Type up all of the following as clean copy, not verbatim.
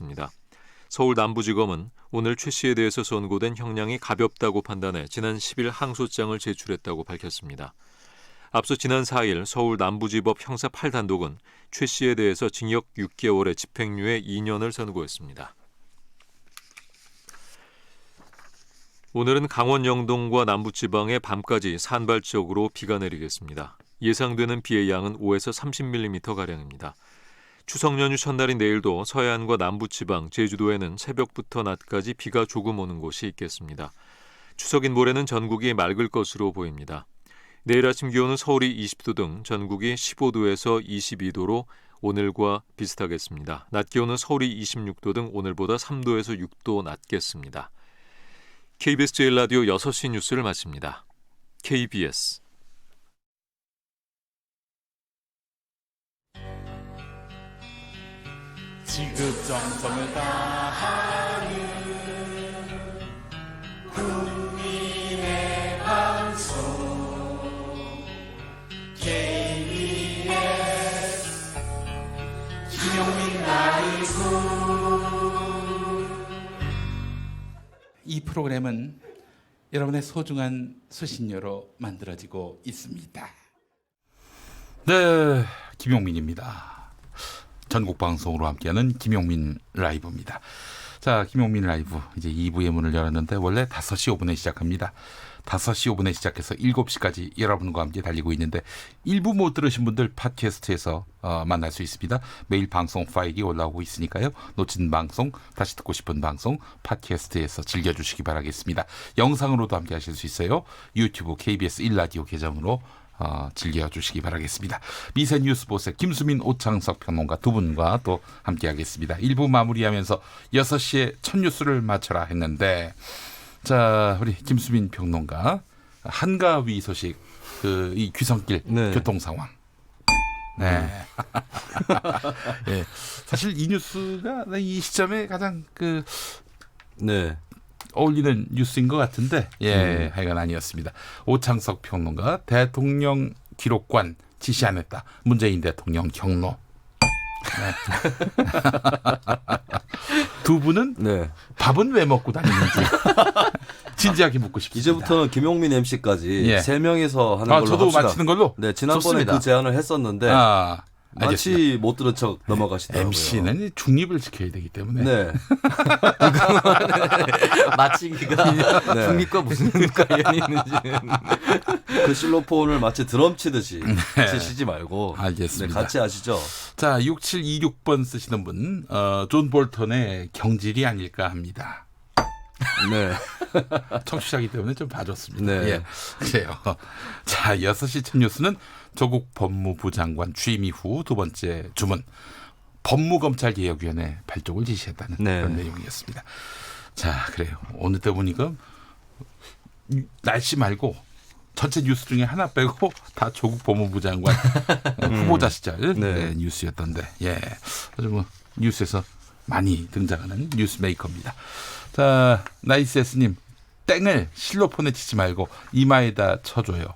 입니다. 서울 남부지검은 오늘 최 씨에 대해서 선고된 형량이 가볍다고 판단해 지난 10일 항소장을 제출했다고 밝혔습니다. 앞서 지난 4일 서울 남부지법 형사 8단독은 최 씨에 대해서 징역 6개월에 집행유예 2년을 선고했습니다. 오늘은 강원 영동과 남부지방에 밤까지 산발적으로 비가 내리겠습니다. 예상되는 비의 양은 5에서 30mm가량입니다. 추석 연휴 첫날인 내일도 서해안과 남부지방, 제주도에는 새벽부터 낮까지 비가 조금 오는 곳이 있겠습니다. 추석인 모레는 전국이 맑을 것으로 보입니다. 내일 아침 기온은 서울이 20도 등 전국이 15도에서 22도로 오늘과 비슷하겠습니다. 낮 기온은 서울이 26도 등 오늘보다 3도에서 6도 낮겠습니다. KBS 제1라디오 6시 뉴스를 마칩니다. KBS 지극정성을 다하는 국민의 방송 KBS 김용민 라이브. 이 프로그램은 여러분의 소중한 수신료로 만들어지고 있습니다. 네, 김용민입니다. 전국 방송으로 함께하는 김용민 라이브입니다. 자, 김용민 라이브 이제 2부의 문을 열었는데 원래 5시 5분에 시작합니다. 5시 5분에 시작해서 7시까지 여러분과 함께 달리고 있는데 1부 못 들으신 분들 팟캐스트에서 만날 수 있습니다. 매일 방송 파일이 올라오고 있으니까요. 놓친 방송, 다시 듣고 싶은 방송 팟캐스트에서 즐겨주시기 바라겠습니다. 영상으로도 함께 하실 수 있어요. 유튜브 KBS 1라디오 계정으로 즐겨주시기 바라겠습니다. 미세 뉴스보스 김수민, 오창석 평론가 두 분과 또 함께하겠습니다. 1부 마무리하면서 6시에 첫 뉴스를 맞춰라 했는데, 자, 우리 김수민 평론가 한가위 소식, 이 귀성길 교통 상황. 네. 네. 사실 이 뉴스가 이 시점에 가장 어울리는 뉴스인 것 같은데, 하여간 아니었습니다. 오창석 평론가, 대통령 기록관 지시 안 했다. 문재인 대통령 경로. 네. 두 분은 밥은 왜 먹고 다니는지 진지하게 묻고 싶습니다. 이제부터는 김용민 MC까지 세 명이서 하는 걸로 저도 합시다. 마치는 걸로? 네, 지난번에 좋습니다. 그 제안을 했었는데 마치 못 들은 척 넘어가시더라고요. MC는 중립을 지켜야 되기 때문에. 네. 마치기가 중립과 무슨 관련이 있는지는. 그 실로폰을 마치 드럼 치듯이 치시지 말고. 알겠습니다. 네, 같이 하시죠. 자, 6726번 쓰시는 분, 존 볼턴의 경질이 아닐까 합니다. 네. 청취자이기 때문에 좀 봐줬습니다. 네. 예, 그래요. 자, 6시 첫 뉴스는 조국 법무부 장관 취임 이후 두 번째 주문, 법무검찰개혁위원회 발족을 지시했다는 그런 내용이었습니다. 자, 그래요. 오늘 때 보니까 날씨 말고 전체 뉴스 중에 하나 빼고 다 조국 법무부 장관 후보자 시절 뉴스였던데, 아주 뭐 뉴스에서 많이 등장하는 뉴스 메이커입니다. 자, 나이스에스님, 땡을 실로폰에 치지 말고 이마에다 쳐줘요.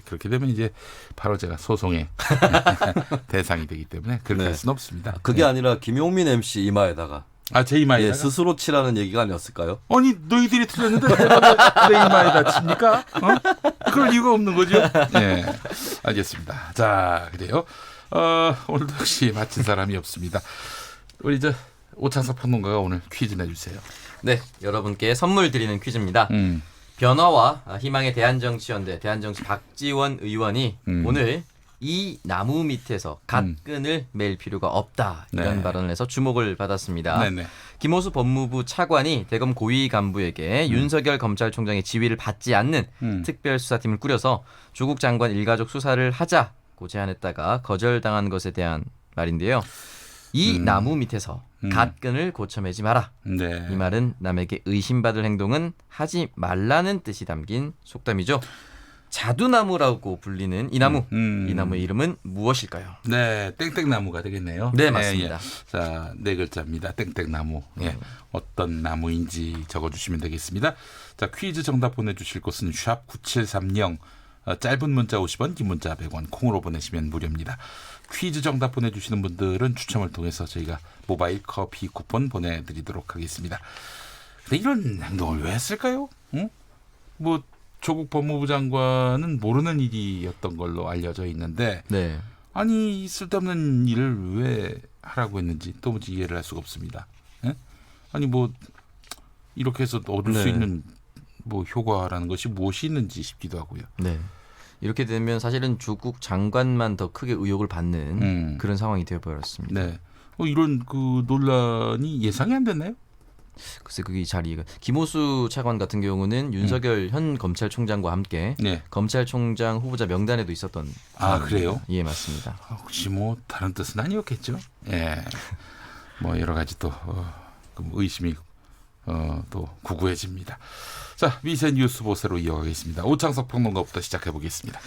그렇게 되면 이제 바로 제가 소송의 대상이 되기 때문에 그렇게 할 수는 없습니다. 그게 아니라 김용민 MC 이마에다가. 제 이마에다가? 스스로 치라는 얘기가 아니었을까요? 아니, 너희들이 틀렸는데 내 이마에다 칩니까? 그럴 이유가 없는 거죠. 네, 알겠습니다. 자, 그래요. 오늘도 역시 마친 사람이 없습니다. 우리 오창석 평론가가 오늘 퀴즈 내주세요. 네, 여러분께 선물 드리는 퀴즈입니다. 변화와 희망의 대한정치연대 대한정치 박지원 의원이 오늘 이 나무 밑에서 갓끈을 맬 필요가 없다, 이런 발언을 해서 주목을 받았습니다. 김호수 법무부 차관이 대검 고위 간부에게 윤석열 검찰총장의 지휘를 받지 않는 특별수사팀을 꾸려서 조국 장관 일가족 수사를 하자고 제안했다가 거절당한 것에 대한 말인데요. 이 나무 밑에서 갓끈을 고쳐매지 마라. 이 말은 남에게 의심받을 행동은 하지 말라는 뜻이 담긴 속담이죠. 자두나무라고 불리는 이 나무, 이 나무의 이름은 무엇일까요? 네, 땡땡나무가 되겠네요. 네, 맞습니다. 자, 4글자입니다. 땡땡나무. 어떤 나무인지 적어주시면 되겠습니다. 자, 퀴즈 정답 보내주실 곳은 샵 9730, 짧은 문자 50원, 긴 문자 100원, 콩으로 보내시면 무료입니다. 퀴즈 정답 보내주시는 분들은 추첨을 통해서 저희가 모바일 커피 쿠폰 보내드리도록 하겠습니다. 근데 이런 행동을 왜 했을까요? 응? 뭐 조국 법무부 장관은 모르는 일이었던 걸로 알려져 있는데 네. 아니 쓸데없는 일을 왜 하라고 했는지 도무지 이해를 할 수가 없습니다. 예? 아니 뭐 이렇게 해서 얻을 수 네. 있는 뭐 효과라는 것이 무엇이 있는지 싶기도 하고요. 네. 이렇게 되면 사실은 조국 장관만 더 크게 의혹을 받는 그런 상황이 되어버렸습니다. 네. 이런 그 논란이 예상이 안 됐나요? 글쎄 그게 잘 이해가. 김호수 차관 같은 경우는 윤석열 현 검찰총장과 함께 네. 검찰총장 후보자 명단에도 있었던 사람입니다. 그래요? 예, 맞습니다. 혹시 뭐 다른 뜻은 아니었겠죠? 예. 뭐 여러 가지 또 의심이 또 구구해집니다. 자, 미세 뉴스 보세로 이어가겠습니다. 오창석 평론가부터 시작해 보겠습니다.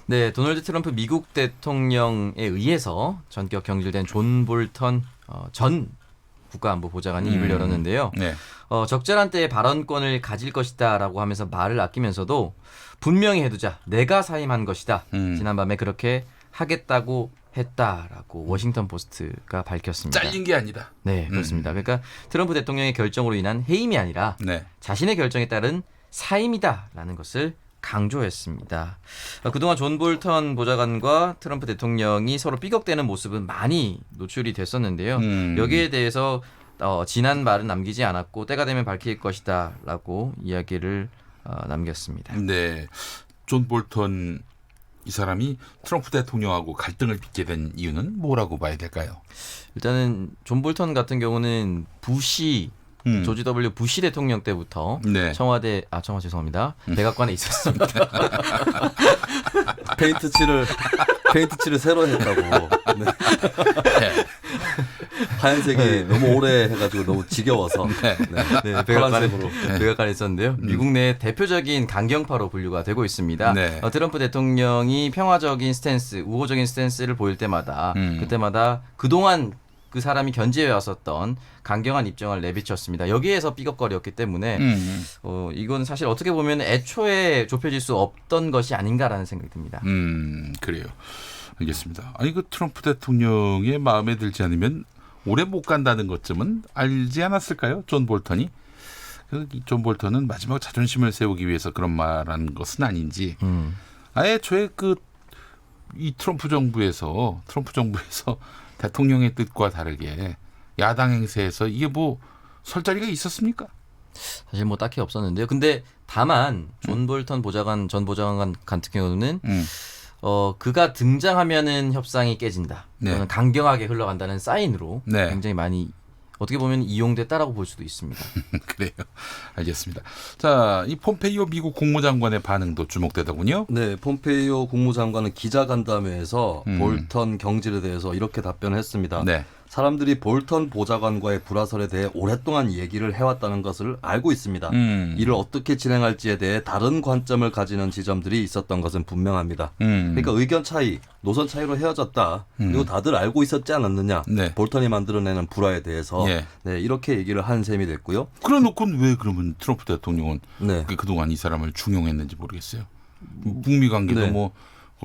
네, 도널드 트럼프 미국 대통령에 의해서 전격 경질된 존 볼턴 전 국가안보보좌관이 입을 열었는데요. 네. 적절한 때에 발언권을 가질 것이다라고 하면서 말을 아끼면서도 분명히 해두자. 내가 사임한 것이다. 지난밤에 그렇게 하겠다고 했다라고 워싱턴 포스트가 밝혔습니다. 잘린 게 아니다. 네, 그렇습니다. 그러니까 트럼프 대통령의 결정으로 인한 해임이 아니라 네. 자신의 결정에 따른 사임이다라는 것을 강조했습니다. 그동안 존 볼턴 보좌관과 트럼프 대통령이 서로 삐걱대는 모습은 많이 노출이 됐었는데요. 여기에 대해서 지난 말은 남기지 않았고 때가 되면 밝힐 것이다라고 이야기를 남겼습니다. 네. 존 볼턴 이 사람이 트럼프 대통령하고 갈등을 빚게 된 이유는 뭐라고 봐야 될까요? 일단은 존 볼턴 같은 경우는 부시 조지 W 부시 대통령 때부터 네. 청와대 죄송합니다. 백악관에 있었습니다. 페인트 칠을 새로 했다고. 네. 하얀색이 너무 오래 해가지고 너무 지겨워서 네, 파란색으로. 백악관에 있었는데요. 미국 내 대표적인 강경파로 분류가 되고 있습니다. 네. 트럼프 대통령이 평화적인 스탠스, 우호적인 스탠스를 보일 때마다 그때마다 그동안 그 사람이 견지해 왔었던 강경한 입장을 내비쳤습니다. 여기에서 삐걱거렸기 때문에 이건 사실 어떻게 보면 애초에 좁혀질 수 없던 것이 아닌가라는 생각이 듭니다. 그래요. 알겠습니다. 아니 그 트럼프 대통령의 마음에 들지 않으면 오래 못 간다는 것쯤은 알지 않았을까요? 존 볼턴이. 존 볼턴은 마지막 자존심을 세우기 위해서 그런 말한 것은 아닌지. 아예 애초에 이 트럼프 정부에서 대통령의 뜻과 다르게 야당 행세에서 이게 뭐 설 자리가 있었습니까? 사실 뭐 딱히 없었는데요. 근데 다만 존 볼턴 전 보좌관 같은 경우는 그가 등장하면은 협상이 깨진다. 네. 또는 강경하게 흘러간다는 사인으로 네. 굉장히 많이 어떻게 보면 이용됐다라고 볼 수도 있습니다. 그래요. 알겠습니다. 자, 이 폼페이오 미국 국무장관의 반응도 주목되더군요. 네, 폼페이오 국무장관은 기자간담회에서 볼턴 경질에 대해서 이렇게 답변했습니다. 네. 사람들이 볼턴 보좌관과의 불화설에 대해 오랫동안 얘기를 해왔다는 것을 알고 있습니다. 이를 어떻게 진행할지에 대해 다른 관점을 가지는 지점들이 있었던 것은 분명합니다. 그러니까 의견 차이, 노선 차이로 헤어졌다. 그리고 다들 알고 있었지 않았느냐. 네. 볼턴이 만들어내는 불화에 대해서 예. 네, 이렇게 얘기를 한 셈이 됐고요. 그래놓고는 왜 그러면 트럼프 대통령은 네. 그동안 이 사람을 중용했는지 모르겠어요. 북미 관계도 네. 뭐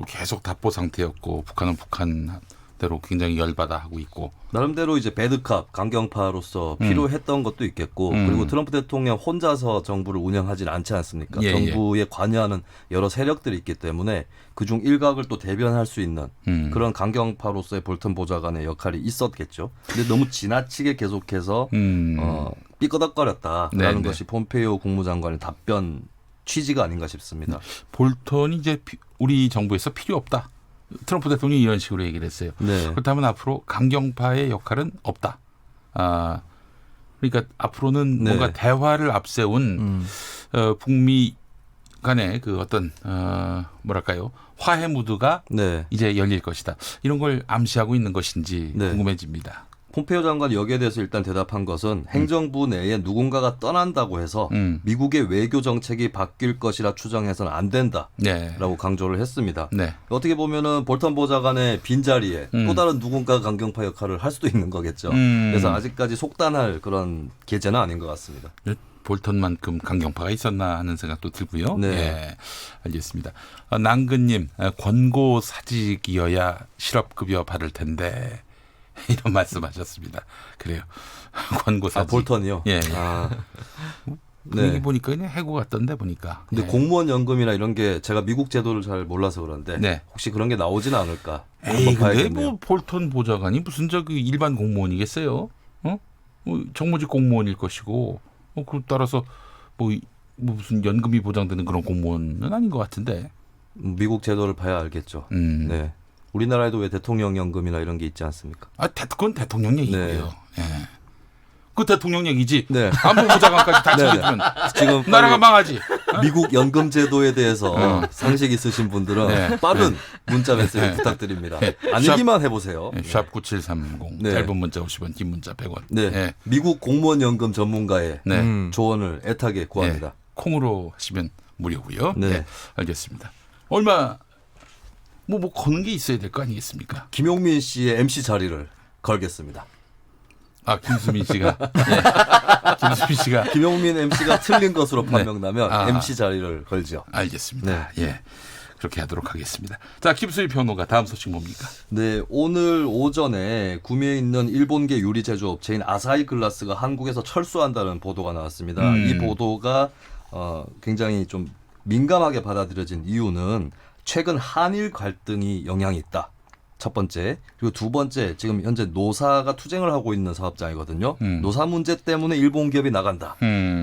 계속 답보 상태였고 북한은 북한대로 굉장히 열받아 하고 있고. 나름대로 이제 배드캅 강경파로서 필요했던 것도 있겠고 그리고 트럼프 대통령 혼자서 정부를 운영하진 않지 않습니까? 예, 정부에 관여하는 여러 세력들이 있기 때문에 그중 일각을 또 대변할 수 있는 그런 강경파로서의 볼턴 보좌관의 역할이 있었겠죠. 근데 너무 지나치게 계속해서 삐끄덕거렸다라는 네, 네. 것이 폼페이오 국무장관의 답변 취지가 아닌가 싶습니다. 볼턴이 이제 우리 정부에서 필요 없다. 트럼프 대통령이 이런 식으로 얘기를 했어요. 네. 그렇다면 앞으로 강경파의 역할은 없다. 그러니까 앞으로는 네. 뭔가 대화를 앞세운 북미 간의 그 어떤 뭐랄까요 화해 무드가 네. 이제 열릴 것이다. 이런 걸 암시하고 있는 것인지 네. 궁금해집니다. 폼페이오 장관이 여기에 대해서 일단 대답한 것은 행정부 내에 누군가가 떠난다고 해서 미국의 외교 정책이 바뀔 것이라 추정해서는 안 된다라고 네. 강조를 했습니다. 네. 어떻게 보면은 볼턴 보좌관의 빈자리에 또 다른 누군가가 강경파 역할을 할 수도 있는 거겠죠. 그래서 아직까지 속단할 그런 계제는 아닌 것 같습니다. 볼턴만큼 강경파가 있었나 하는 생각도 들고요. 네. 예, 알겠습니다. 남근님, 권고 사직이어야 실업급여 받을 텐데 이런 말씀하셨습니다. 그래요. 권고 사직. 볼턴이요? 예. 분위기 네. 보니까 그냥 해고 같던데 보니까. 근데 예. 공무원 연금이나 이런 게 제가 미국 제도를 잘 몰라서 그런데 네. 혹시 그런 게 나오지는 않을까? 에이, 한번 근데 봐야겠네요. 뭐 볼턴 보좌관이 무슨 저기 일반 공무원이겠어요? 정무직 공무원일 것이고, 그 따라서 뭐 무슨 연금이 보장되는 그런 공무원은 아닌 것 같은데. 미국 제도를 봐야 알겠죠. 네. 우리나라에도 왜 대통령 연금이나 이런 게 있지 않습니까? 그건 대통령 얘기고요. 네. 예. 그 대통령 얘기지. 네. 안보보좌관까지 다 네, 네. 챙겨주면 지금 나라가 망하지. 미국 연금 제도에 대해서 상식 있으신 분들은 네. 빠른 문자 메시지 부탁드립니다. 네. 아니기만 해보세요. 샵 9730 네. 짧은 문자 50원 긴 문자 100원. 네. 예. 미국 공무원 연금 전문가의 네. 조언을 애타게 구합니다. 예. 콩으로 하시면 무료고요. 네. 네. 알겠습니다. 얼마 뭐 거는 게 있어야 될 거 아니겠습니까? 김용민 씨의 MC 자리를 걸겠습니다. 김수민 씨가 예. 김수민 씨가 김용민 MC가 틀린 것으로 네. 판명나면 아. MC 자리를 걸죠. 알겠습니다. 예. 그렇게 하도록 하겠습니다. 자, 김수희 변호가 다음 소식 뭡니까? 네, 오늘 오전에 구미에 있는 일본계 유리 제조업체인 아사히 글라스가 한국에서 철수한다는 보도가 나왔습니다. 이 보도가 굉장히 좀 민감하게 받아들여진 이유는 최근 한일 갈등이 영향이 있다. 첫 번째. 그리고 두 번째, 지금 현재 노사가 투쟁을 하고 있는 사업장이거든요. 노사 문제 때문에 일본 기업이 나간다.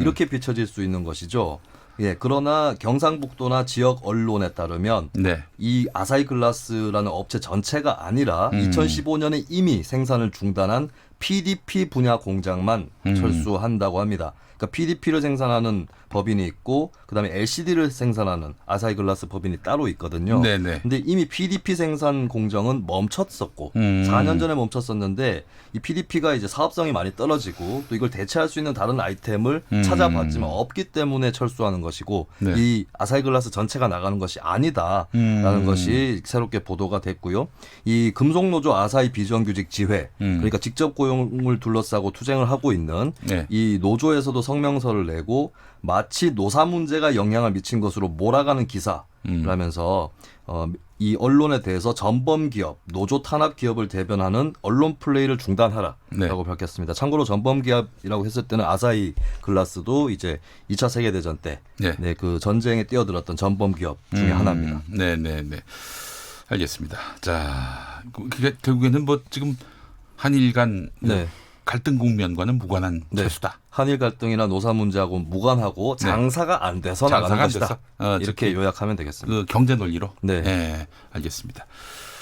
이렇게 비춰질 수 있는 것이죠. 예, 그러나 경상북도나 지역 언론에 따르면 네. 이 아사히 글라스라는 업체 전체가 아니라 2015년에 이미 생산을 중단한 PDP 분야 공장만 철수한다고 합니다. 그러니까 PDP를 생산하는 법인이 있고 그다음에 LCD를 생산하는 아사히 글라스 법인이 따로 있거든요. 네네. 근데 이미 PDP 생산 공정은 멈췄었고 4년 전에 멈췄었는데 이 PDP가 이제 사업성이 많이 떨어지고 또 이걸 대체할 수 있는 다른 아이템을 찾아봤지만 없기 때문에 철수하는 것이고 네. 이 아사히 글라스 전체가 나가는 것이 아니다라는 것이 새롭게 보도가 됐고요. 이 금속노조 아사히 비정규직 지회 그러니까 직접 고용을 둘러싸고 투쟁을 하고 있는 네. 이 노조에서도 성명서를 내고 마치 노사 문제가 영향을 미친 것으로 몰아가는 기사라면서 이 언론에 대해서 전범 기업, 노조 탄압 기업을 대변하는 언론 플레이를 중단하라라고 네. 밝혔습니다. 참고로 전범 기업이라고 했을 때는 아사히 글라스도 이제 2차 세계 대전 때 네. 그 전쟁에 뛰어들었던 전범 기업 중에 하나입니다. 네네네. 알겠습니다. 자, 그게 결국에는 뭐 지금 한일 간 네. 갈등 국면과는 무관한 네. 철수다. 한일 갈등이나 노사 문제하고 무관하고 장사가 안 돼서 나가는 장사가 안 것이다. 돼서? 이렇게 특히 요약하면 되겠습니다. 그 경제 논리로. 네. 예, 알겠습니다.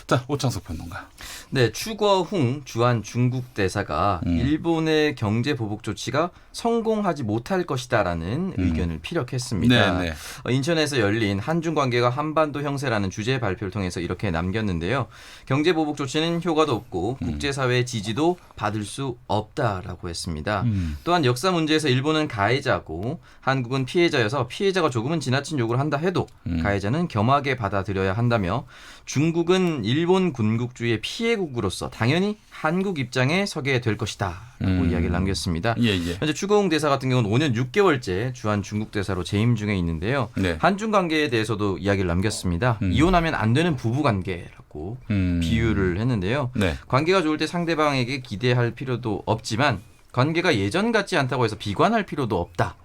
자, 오창석 평론가. 네, 추거훈 주한 중국 대사가 일본의 경제 보복 조치가 성공하지 못할 것이다라는 의견을 피력했습니다. 네, 네. 인천에서 열린 한중 관계가 한반도 형세라는 주제 발표를 통해서 이렇게 남겼는데요. 경제 보복 조치는 효과도 없고 국제사회의 지지도 받을 수 없다라고 했습니다. 또한 역사 문제에서 일본은 가해자고 한국은 피해자여서 피해자가 조금은 지나친 요구를 한다 해도 가해자는 겸하게 받아들여야 한다며 중국은 일본 군국주의의 피해국으로서 당연히 한국 입장에 서게 될 것이다라고 이야기를 남겼습니다. 예, 예. 현재 추거웅 대사 같은 경우는 5년 6개월째 주한 중국 대사로 재임 중에 있는데요. 네. 한중 관계에 대해서도 이야기를 남겼습니다. 이혼하면 안 되는 부부 관계라고 비유를 했는데요. 네. 관계가 좋을 때 상대방에게 기대할 필요도 없지만 관계가 예전 같지 않다고 해서 비관할 필요도 없다.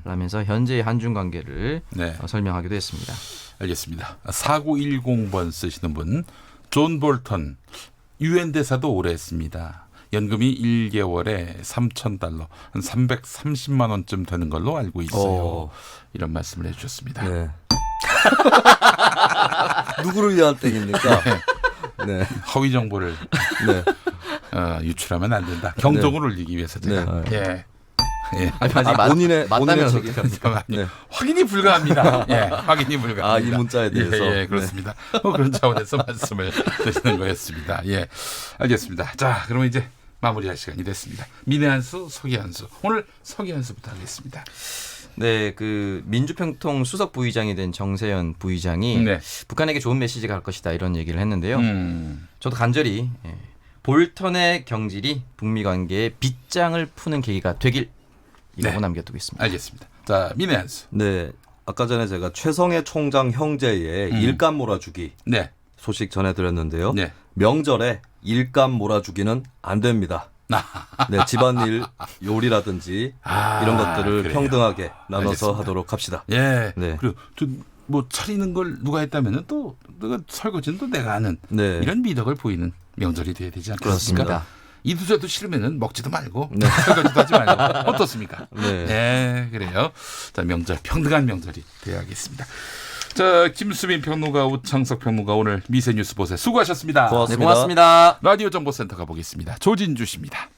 라면서 현재의 한중 관계를 네. 설명하기도 했습니다. 알겠습니다. 4910번 쓰시는 분, 존 볼턴 유엔 대사도 오래 했습니다. 연금이 1개월에 $3,000, 한 330만 원쯤 되는 걸로 알고 있어요. 이런 말씀을 해주셨습니다. 네. 누구를 위한 땡입니까? 네. 허위 정보를 네. 유출하면 안 된다. 경종을 울리기 위해서 제가. 예. 예. 아니, 본인의 맞다면 책임. 잠깐만요. 네. 확인이 불가합니다. 예, 확인이 불가합니다. 이 문자에 대해서. 예, 예, 그렇습니다. 그런 차원에서 말씀을 드리는 거였습니다. 예, 알겠습니다. 자, 그러면 이제 마무리할 시간이 됐습니다. 민의 한수, 서기 한수. 오늘 서기 한수부터 하겠습니다. 네, 그 민주평통 수석 부의장이 된 정세현 부의장이 네. 북한에게 좋은 메시지가 갈 것이다 이런 얘기를 했는데요. 저도 간절히 볼턴의 경질이 북미 관계의 빗장을 푸는 계기가 되길 이라고 남겨두고 있습니다. 알겠습니다. 자, 민의 한수. 네, 아까 전에 제가 최성해 총장 형제의 일감 몰아주기 네. 소식 전해드렸는데요. 네. 명절에 일감 몰아주기는 안 됩니다. 네, 집안일 요리라든지 이런 것들을 그래요. 평등하게 나눠서 알겠습니다. 하도록 합시다. 예. 네. 그리고 뭐 차리는 걸 누가 했다면은 또 내가 설거지는 또 내가 하는 네. 이런 미덕을 보이는 명절이 돼야 되지 않겠습니까? 그렇습니다. 이두저도 싫으면은 먹지도 말고 네. 설거지도 하지 말고 어떻습니까? 네. 네, 그래요. 자, 명절 평등한 명절이 돼야겠습니다. 자, 김수빈 평론가, 우창석 평론가 오늘 미세뉴스봇에 수고하셨습니다. 네, 고맙습니다. 고맙습니다. 라디오 정보센터 가보겠습니다. 조진주 씨입니다.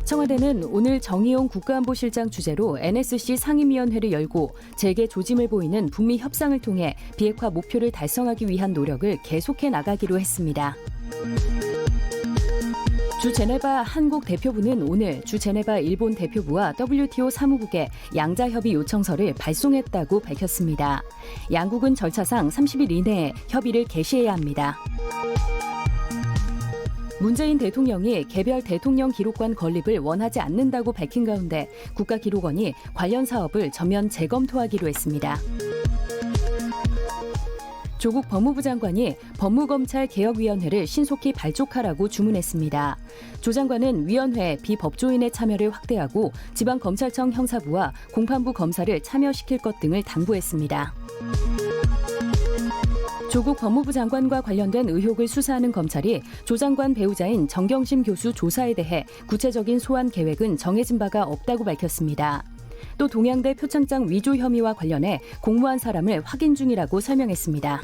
청와대는 오늘 정의용 국가안보실장 주재로 NSC 상임위원회를 열고 재개 조짐을 보이는 북미 협상을 통해 비핵화 목표를 달성하기 위한 노력을 계속해 나가기로 했습니다. 주 제네바 한국 대표부는 오늘 주 제네바 일본 대표부와 WTO 사무국에 양자협의 요청서를 발송했다고 밝혔습니다. 양국은 절차상 30일 이내에 협의를 개시해야 합니다. 문재인 대통령이 개별 대통령 기록관 건립을 원하지 않는다고 밝힌 가운데 국가기록원이 관련 사업을 전면 재검토하기로 했습니다. 조국 법무부 장관이 법무검찰 개혁위원회를 신속히 발족하라고 주문했습니다. 조 장관은 위원회 비법조인의 참여를 확대하고 지방검찰청 형사부와 공판부 검사를 참여시킬 것 등을 당부했습니다. 조국 법무부 장관과 관련된 의혹을 수사하는 검찰이 조 장관 배우자인 정경심 교수 조사에 대해 구체적인 소환 계획은 정해진 바가 없다고 밝혔습니다. 또 동양대 표창장 위조 혐의와 관련해 공모한 사람을 확인 중이라고 설명했습니다.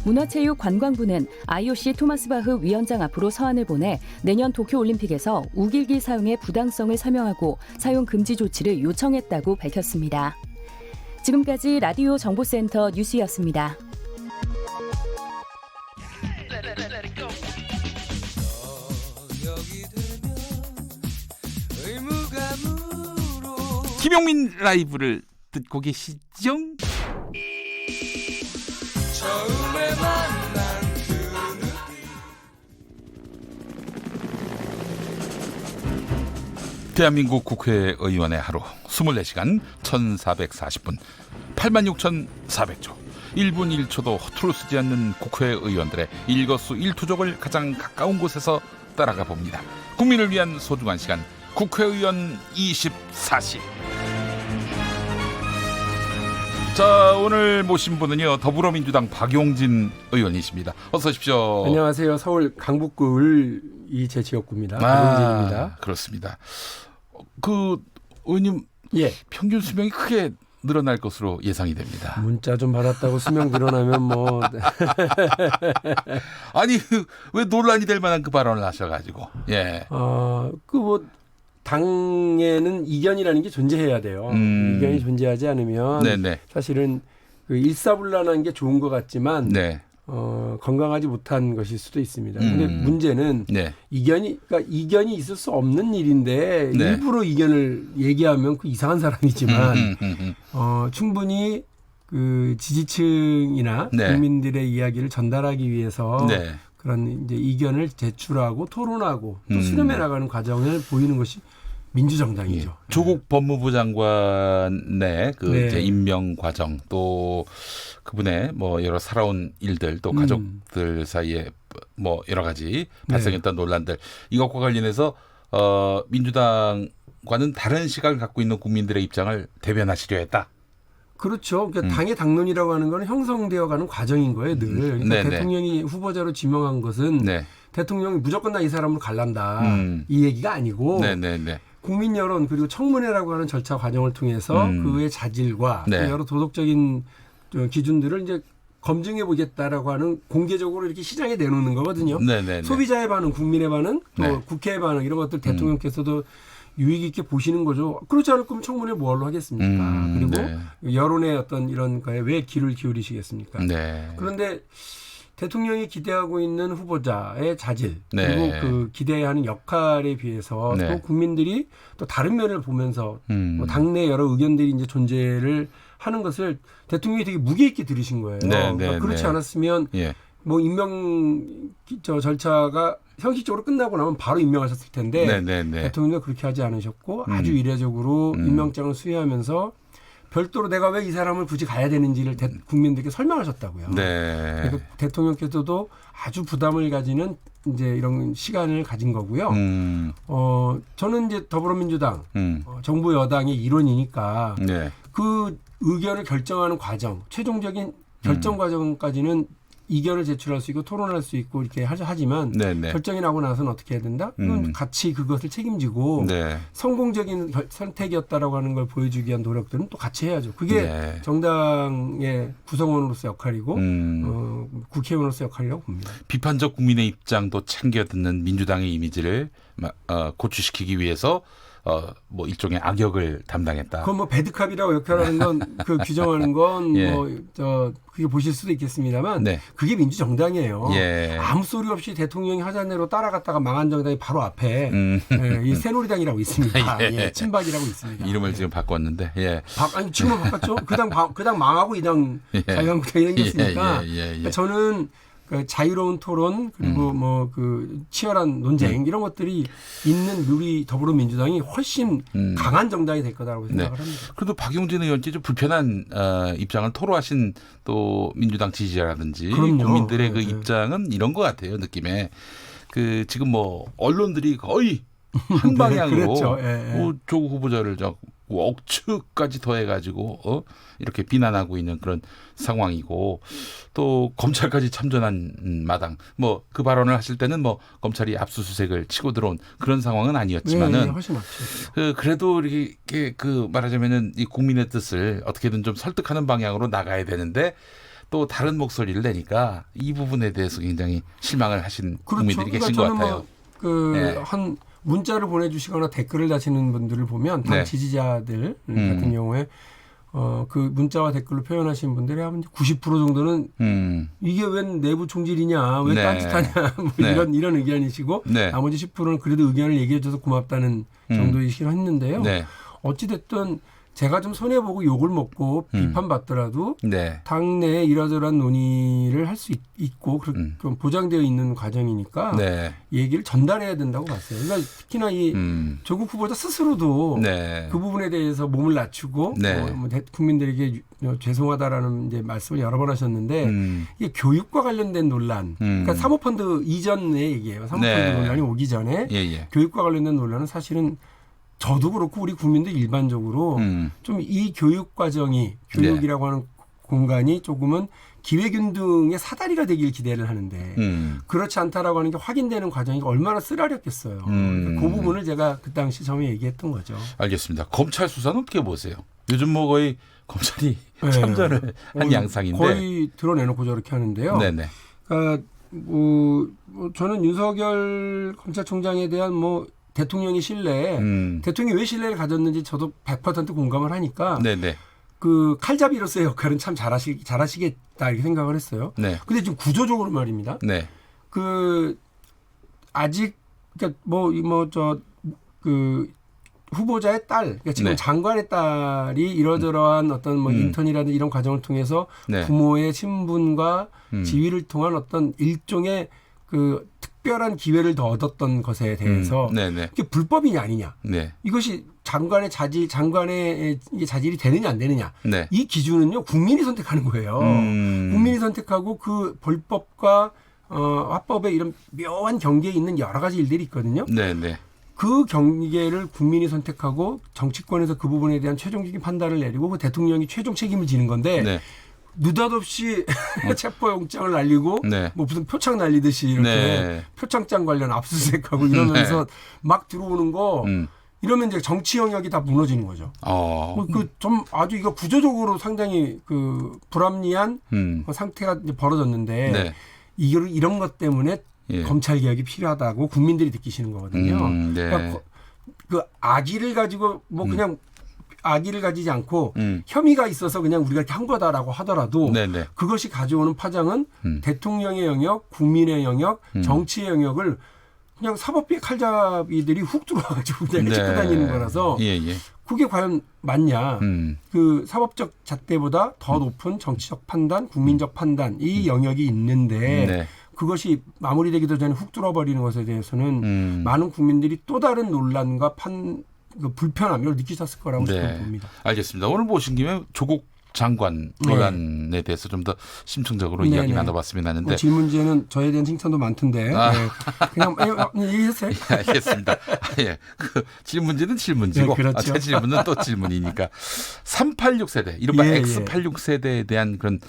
문화체육관광부는 IOC 토마스 바흐 위원장 앞으로 서한을 보내 내년 도쿄올림픽에서 우길기 사용의 부당성을 설명하고 사용 금지 조치를 요청했다고 밝혔습니다. 지금까지 라디오 정보센터 뉴스였습니다. 김용민 라이브를 듣고 계시죠? 대한민국 국회의원의 하루 24시간 1440분 86,400조 1분 1초도 허투루 쓰지 않는 국회의원들의 일거수일투족을 가장 가까운 곳에서 따라가 봅니다. 국민을 위한 소중한 시간 국회의원 24시. 자, 오늘 모신 분은요 더불어민주당 박용진 의원이십니다. 어서 오십시오. 안녕하세요. 서울 강북구 을이 제 지역구입니다. 박용진입니다. 그렇습니다. 그 의원님 예. 평균 수명이 크게 늘어날 것으로 예상이 됩니다. 문자 좀 받았다고 수명 늘어나면 뭐 아니 왜 논란이 될 만한 그 발언을 하셔가지고 예. 그 뭐 당에는 이견이라는 게 존재해야 돼요. 이견이 존재하지 않으면 네네. 사실은 그 일사불란한 게 좋은 것 같지만 네. 건강하지 못한 것일 수도 있습니다. 근데 문제는 네. 이견이 있을 수 없는 일인데 네. 일부러 이견을 얘기하면 그 이상한 사람이지만 충분히 그 지지층이나 네. 국민들의 이야기를 전달하기 위해서 네. 그런 이제 이견을 제출하고 토론하고 또 수렴해 나가는 과정을 보이는 것이 민주정당이죠. 조국 법무부 장관의 그 네. 이제 임명 과정 또 그분의 뭐 여러 살아온 일들 또 가족들 사이에 뭐 여러 가지 발생했던 논란들 이것과 관련해서 민주당과는 다른 시각을 갖고 있는 국민들의 입장을 대변하시려 했다. 그렇죠. 그러니까 당의 당론이라고 하는 건 형성되어가는 과정인 거예요, 늘. 그러니까 네네. 대통령이 후보자로 지명한 것은 네. 대통령이 무조건 나 이 사람으로 갈란다 이 얘기가 아니고 네네네. 국민 여론 그리고 청문회라고 하는 절차 과정을 통해서 그의 자질과 네. 또 여러 도덕적인 기준들을 이제 검증해 보겠다라고 하는 공개적으로 이렇게 시장에 내놓는 거거든요. 네네네. 소비자의 반응, 국민의 반응, 또 네. 국회의 반응 이런 것들 대통령께서도 유익 있게 보시는 거죠. 그렇지 않을 거면 청문회 뭐하러 하겠습니까? 그리고 네. 여론의 어떤 이런 거에 왜 귀를 기울이시겠습니까? 네. 그런데 대통령이 기대하고 있는 후보자의 자질 네. 그리고 그 기대하는 역할에 비해서 네. 또 국민들이 또 다른 면을 보면서 뭐 음. 당내 여러 의견들이 이제 존재를 하는 것을 대통령이 되게 무게 있게 들으신 거예요. 네, 그러니까 네, 그렇지 네. 않았으면 예. 뭐 임명 절차가 형식적으로 끝나고 나면 바로 임명하셨을 텐데 네네네. 대통령도 그렇게 하지 않으셨고 아주 이례적으로 임명장을 수여하면서 별도로 내가 왜 이 사람을 굳이 가야 되는지를 국민들께 설명하셨다고요. 네. 그러니까 대통령께서도 아주 부담을 가지는 이제 이런 시간을 가진 거고요. 저는 이제 더불어민주당 정부 여당의 일원이니까 네. 그 의견을 결정하는 과정, 최종적인 결정 과정까지는 이견을 제출할 수 있고 토론할 수 있고 이렇게 하지만 네네. 결정이 나고 나서는 어떻게 해야 된다? 그건 같이 그것을 책임지고 네. 성공적인 선택이었다라고 하는 걸 보여주기 위한 노력들은 또 같이 해야죠. 그게 네. 정당의 구성원으로서 역할이고 국회의원으로서 역할이라고 봅니다. 비판적 국민의 입장도 챙겨 듣는 민주당의 이미지를 고취시키기 위해서 뭐 일종의 악역을 담당했다. 그건 뭐 배드캅이라고 역할하는 건 그 규정하는 건 예. 뭐 그게 보실 수도 있겠습니다만 네. 그게 민주정당이에요. 예. 아무 소리 없이 대통령이 하자는 대로 따라갔다가 망한 정당이 바로 앞에 이 새누리당이라고 있습니다. 예. 예, 친박이라고 있습니다. 이름을 지금 바꿨는데. 예. 아니 지금은 바꿨죠. 그당 망하고 이당 예. 자유한국당이 생겼으니까 예. 그러니까 저는 그 자유로운 토론 그리고 뭐 그 치열한 논쟁 이런 것들이 있는 우리 더불어민주당이 훨씬 강한 정당이 될 거다라고 생각을 합니다. 그래도 박용진 의원께 좀 불편한 입장을 토로하신 또 민주당 지지자라든지 그럼요. 국민들의 그 네. 입장은 이런 것 같아요. 느낌에 그 지금 뭐 언론들이 거의 한 방향으로 그렇죠. 예. 조국 후보자를 억측까지 더해가지고 이렇게 비난하고 있는 그런 상황이고 또 검찰까지 참전한 마당 뭐 그 발언을 하실 때는 뭐 검찰이 압수수색을 치고 들어온 그런 상황은 아니었지만은 훨씬 낫죠. 그래도 이렇게 그 말하자면은 이 국민의 뜻을 어떻게든 좀 설득하는 방향으로 나가야 되는데 또 다른 목소리를 내니까 이 부분에 대해서 굉장히 실망을 하신 국민들이 계신 것 같아요. 네. 한 문자를 보내주시거나 댓글을 다시는 분들을 보면 당 네. 지지자들 같은 경우에 그 문자와 댓글로 표현하신 분들이 한 90% 정도는 이게 웬 내부 총질이냐, 왜 네. 딴짓하냐, 뭐 네. 이런 의견이시고 네. 나머지 10%는 그래도 의견을 얘기해줘서 고맙다는 정도이시긴 했는데요. 네. 어찌됐든 제가 좀 손해보고 욕을 먹고 비판받더라도 네. 당내에 이러저러한 논의를 할 수 있고 그럼 보장되어 있는 과정이니까 네. 얘기를 전달해야 된다고 봤어요. 그러니까 특히나 이 조국 후보자 스스로도 네. 그 부분에 대해서 몸을 낮추고 네. 국민들에게 죄송하다라는 이제 말씀을 여러 번 하셨는데 이게 교육과 관련된 논란, 그러니까 사모펀드 이전의 얘기예요. 사모펀드 네. 논란이 오기 전에 예. 교육과 관련된 논란은 사실은 저도 그렇고 우리 국민들 일반적으로 좀 이 교육 과정이 교육이라고 하는 공간이 조금은 기회균등의 사다리가 되길 기대를 하는데 그렇지 않다라고 하는 게 확인되는 과정이 얼마나 쓰라렸겠어요. 그러니까 그 부분을 제가 그 당시 처음에 얘기했던 거죠. 알겠습니다. 검찰 수사는 어떻게 보세요? 요즘 뭐 거의 검찰이 네. 참전을 한 양상인데 거의 드러내놓고 저렇게 하는데요. 네네. 그러니까 뭐 저는 윤석열 검찰총장에 대한 뭐 대통령의 신뢰, 대통령이 왜 신뢰를 가졌는지 저도 100% 공감을 하니까 네네. 그 칼잡이로서의 역할은 참 잘하시겠다 이렇게 생각을 했어요. 네. 근데 지금 구조적으로 말입니다. 네. 그 아직 그러니까 그 후보자의 딸, 그러니까 지금 네. 장관의 딸이 이러저러한 어떤 뭐 인턴이라든지 이런 과정을 통해서 네. 부모의 친분과 지위를 통한 어떤 일종의 그 특별한 기회를 더 얻었던 것에 대해서 네네. 이게 불법이냐 아니냐, 네. 이것이 장관의 이게 자질이 되느냐 안 되느냐, 네. 이 기준은요 국민이 선택하는 거예요. 국민이 선택하고 그 불법과 합법의 이런 묘한 경계에 있는 여러 가지 일들이 있거든요. 네네. 그 경계를 국민이 선택하고 정치권에서 그 부분에 대한 최종적인 판단을 내리고 그 대통령이 최종 책임을 지는 건데 네. 느닷없이 체포영장을 날리고 네. 뭐 무슨 표창 날리듯이 이렇게 네. 표창장 관련 압수수색하고 이러면서 막 들어오는 거 이러면 이제 정치 영역이 다 무너지는 거죠. 그 좀 아주 이거 구조적으로 상당히 그 불합리한 상태가 이제 벌어졌는데 네. 이런 것 때문에 예. 검찰 개혁이 필요하다고 국민들이 느끼시는 거거든요. 네. 그러니까 그 악의를 가지고 뭐 그냥 악의를 가지지 않고 혐의가 있어서 그냥 우리가 이렇게 한 거다라고 하더라도 네네. 그것이 가져오는 파장은 대통령의 영역, 국민의 영역, 정치의 영역을 그냥 사법부의 칼잡이들이 훅 들어와가지고 그냥 찍고 다니는 거라서 예, 예. 그게 과연 맞냐. 그 사법적 잣대보다 더 높은 정치적 판단, 국민적 판단 이 영역이 있는데 네. 그것이 마무리되기도 전에 훅 뚫어버리는 것에 대해서는 많은 국민들이 또 다른 논란과 그 불편함을 느끼셨을 거라고 저는 봅니다. 알겠습니다. 오늘 모신 김에 조국 장관 논란에 대해서 좀 더 심층적으로 이야기 나눠봤으면 하는데 질문지에는 저에 대한 칭찬도 많던데 그냥 얘기했어요. 알겠습니다. 예, 그 질문지는 질문지고 그렇죠. 제 질문은 또 질문이니까 386 세대 이른바 X86 세대에 대한 그런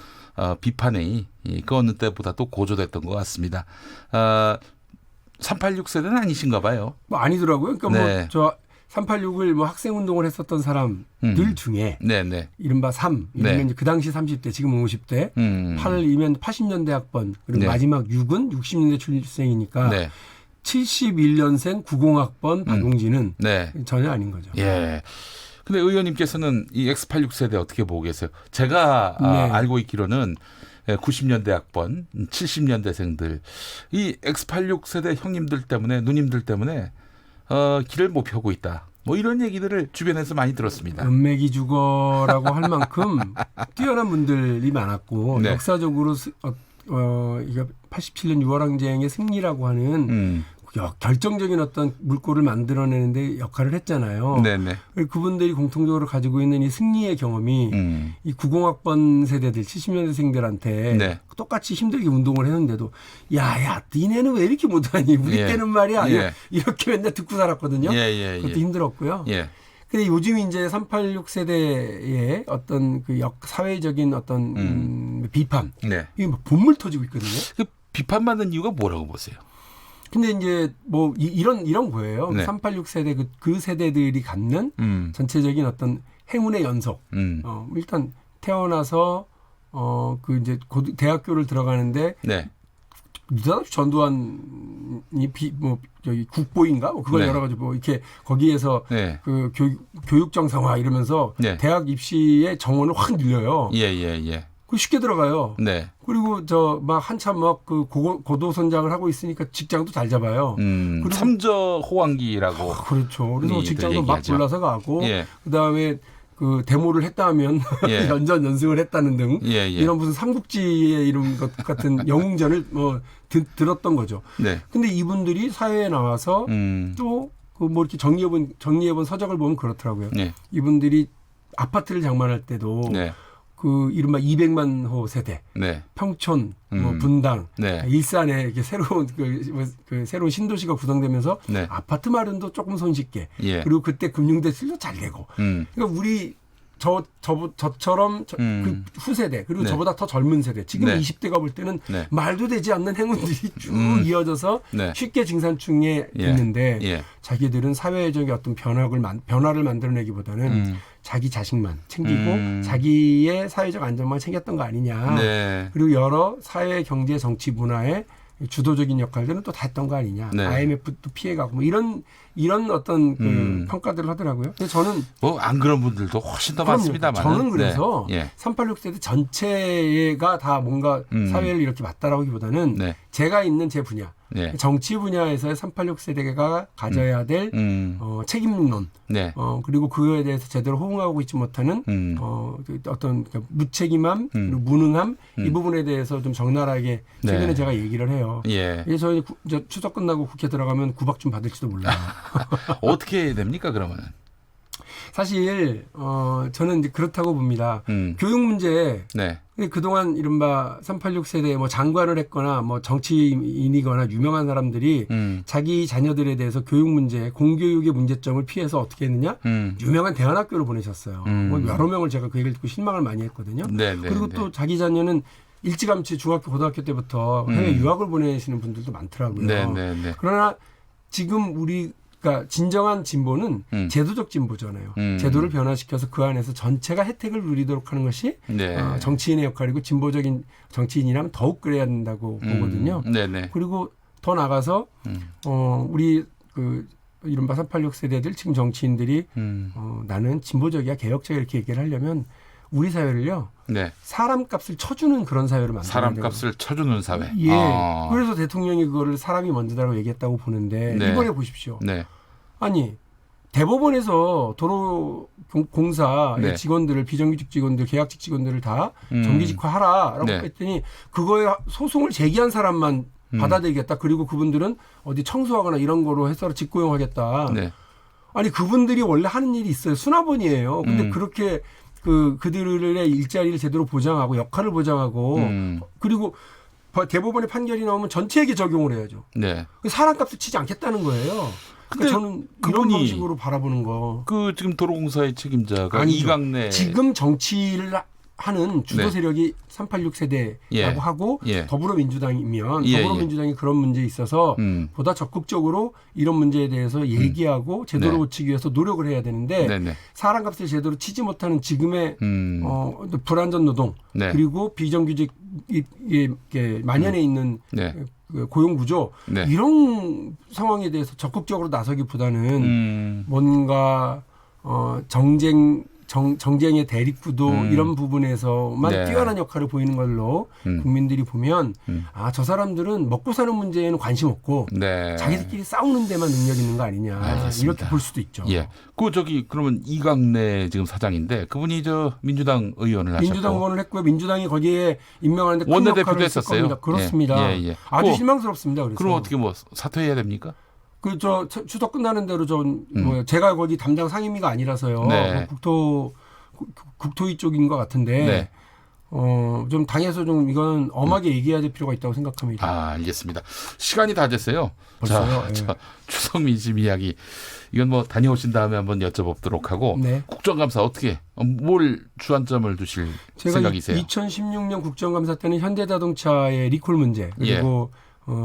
비판이 그 어느 때보다도 고조됐던 것 같습니다. 386 세대는 아니신가 봐요. 뭐 아니더라고요. 그러니까 뭐 저 386을 뭐 학생 운동을 했었던 사람들 중에 이른바 3, 이러면 이제 그 당시 30대, 지금 50대, 8이면 80년대 학번, 그리고 마지막 6은 60년대 출생이니까 71년생 90학번 박용진은 전혀 아닌 거죠. 예. 근데 의원님께서는 이 X86 세대 어떻게 보고 계세요? 제가 알고 있기로는 90년대 학번, 70년대생들 이 X86 세대 형님들 때문에 누님들 때문에 길을 못 펴고 있다. 뭐 이런 얘기들을 주변에서 많이 들었습니다. 은맥이 죽어라고 할 만큼 뛰어난 분들이 많았고 역사적으로 이거 87년 6월 항쟁의 승리라고 하는 결정적인 어떤 물꼬를 만들어내는데 역할을 했잖아요. 그리고 그분들이 공통적으로 가지고 있는 이 승리의 경험이 이 90학번 세대들 70년대생들한테 똑같이 힘들게 운동을 했는데도 야야 니네는 왜 이렇게 못하니 우리 때는 말이야 이렇게 맨날 듣고 살았거든요. 그것도 힘들었고요. 근데 요즘 이제 386 세대의 어떤 그 사회적인 어떤 비판 이게 뭐 본물 터지고 있거든요. 그 비판받는 이유가 뭐라고 보세요? 근데 이제 뭐 이런 거예요. 386 세대 그 세대들이 갖는 전체적인 어떤 행운의 연속. 일단 태어나서 그 이제 대학교를 들어가는데 느닷없이 전두환이 뭐 저기 국보인가 뭐 그걸 열어가지고 뭐 이렇게 거기에서 그 교육 정상화 이러면서 대학 입시의 정원을 확 늘려요. 그 쉽게 들어가요. 그리고 저 막 한참 막 그 고도 선장을 하고 있으니까 직장도 잘 잡아요. 그리고 삼저 호황기라고. 그렇죠. 그래서 직장도 막 얘기하죠. 골라서 가고 그다음에 그 데모를 했다 하면 연전 연승을 했다는 등 이런 무슨 삼국지의 이런 것 같은 영웅전을 뭐 들었던 거죠. 근데 이분들이 사회에 나와서 또 그 뭐 이렇게 정리해본 서적을 보면 그렇더라고요. 이분들이 아파트를 장만할 때도 그 이른바 200만 호 세대, 평촌, 뭐 분당, 일산에 이렇게 새로운 그 새로운 신도시가 구성되면서 아파트 마련도 조금 손쉽게, 그리고 그때 금융대출도 잘 되고, 그러니까 우리 저처럼 그 후세대 그리고 저보다 더 젊은 세대 지금 20대가 볼 때는 말도 되지 않는 행운들이 쭉 이어져서 쉽게 징산충에 있는데 자기들은 사회적인 어떤 변화를 만들어내기보다는 자기 자식만 챙기고 자기의 사회적 안정만 챙겼던 거 아니냐. 그리고 여러 사회, 경제, 정치, 문화의 주도적인 역할들은 또 다 했던 거 아니냐. IMF도 피해가고 뭐 이런 어떤 그 평가들을 하더라고요. 근데 저는 뭐 안 그런 분들도 훨씬 더 많습니다만 저는 그래서 386 세대 전체가 다 뭔가 사회를 이렇게 맞다라기보다는 제가 있는 제 분야 정치 분야에서의 386 세대가 가져야 될 책임론 그리고 그거에 대해서 제대로 호응하고 있지 못하는 어떤 무책임함 그리고 무능함 이 부분에 대해서 좀 적나라하게 최근에 제가 얘기를 해요. 그래서 저희 추석 끝나고 국회 들어가면 구박 좀 받을지도 몰라요. 어떻게 해야 됩니까 그러면은? 사실 저는 이제 그렇다고 봅니다. 교육 문제. 근데 그동안 이른바 386 세대 뭐 장관을 했거나 뭐 정치인이거나 유명한 사람들이 자기 자녀들에 대해서 교육 문제, 공교육의 문제점을 피해서 어떻게 했느냐? 유명한 대안학교를 보내셨어요. 뭐 여러 명을 제가 그 얘기를 듣고 실망을 많이 했거든요. 그리고 또 자기 자녀는 일찌감치 중학교, 고등학교 때부터 해외 유학을 보내시는 분들도 많더라고요. 그러나 지금 그러니까 진정한 진보는 제도적 진보잖아요. 제도를 변화시켜서 그 안에서 전체가 혜택을 누리도록 하는 것이 정치인의 역할이고 진보적인 정치인이라면 더욱 그래야 된다고 보거든요. 그리고 더 나가서 우리 그 이른바 386 세대들 지금 정치인들이 나는 진보적이야 개혁적이야 이렇게 얘기를 하려면 우리 사회를요. 네. 사람값을 쳐주는 그런 사회로 만들어야 사람값을 쳐주는 사회. 예. 그래서 대통령이 그거를 사람이 먼저다라고 얘기했다고 보는데 네. 이번에 보십시오. 네. 아니 대법원에서 도로공사 네. 직원들을 비정규직 직원들, 계약직 직원들을 다 정규직화하라라고 네. 했더니 그거에 소송을 제기한 사람만 받아들이겠다. 그리고 그분들은 어디 청소하거나 이런 거로 해서 직고용하겠다. 네. 아니 그분들이 원래 하는 일이 있어요. 수납원이에요. 근데 그렇게 그들의 일자리를 제대로 보장하고 역할을 보장하고 그리고 대법원의 판결이 나오면 전체에게 적용을 해야죠. 네. 사람값을 치지 않겠다는 거예요. 근데 그러니까 저는 이런 그분이 방식으로 바라보는 거. 그 지금 도로공사의 책임자가 아니죠. 이강래 지금 정치를 하는 주도 네. 세력이 세력이 386 세대라고 예. 하고 예. 더불어민주당이면 예, 더불어민주당이 그런 문제에 있어서 보다 적극적으로 이런 문제에 대해서 얘기하고 제도로 네. 고치기 위해서 노력을 해야 되는데 네네. 사람값을 제대로 치지 못하는 지금의 불안전 노동 네. 그리고 비정규직 만연해 있는 네. 그 고용 구조 네. 이런 상황에 대해서 적극적으로 나서기보다는 뭔가 정쟁의 대립구도 이런 부분에서만 네. 뛰어난 역할을 보이는 걸로 국민들이 보면 아, 저 사람들은 먹고 사는 문제에는 관심 없고 네. 자기들끼리 싸우는 데만 능력 있는 거 아니냐 알겠습니다. 이렇게 볼 수도 있죠. 예. 그러면 이강래 지금 사장인데 그분이 저 민주당 의원을 하셨고 민주당 의원을 했고요. 민주당이 거기에 임명하는데 큰 원내대표도 역할을 했을 했었어요? 겁니다. 그렇습니다. 예, 예. 아주 그- 실망스럽습니다. 그래서. 그럼 어떻게 뭐 사퇴해야 됩니까? 추석 끝나는 대로 제가 거기 담당 상임위가 아니라서요. 네. 국토위 쪽인 것 같은데 네. 좀 당에서 좀 이건 엄하게 얘기해야 될 필요가 있다고 생각합니다. 아, 알겠습니다. 시간이 다 됐어요. 벌써요? 예. 자, 추석 민심 이야기 이건 뭐 다녀오신 다음에 한번 여쭤보도록 하고 네. 국정감사 어떻게 뭘 주안점을 두실 제가 생각이세요? 2016년 국정감사 때는 현대자동차의 리콜 문제 그리고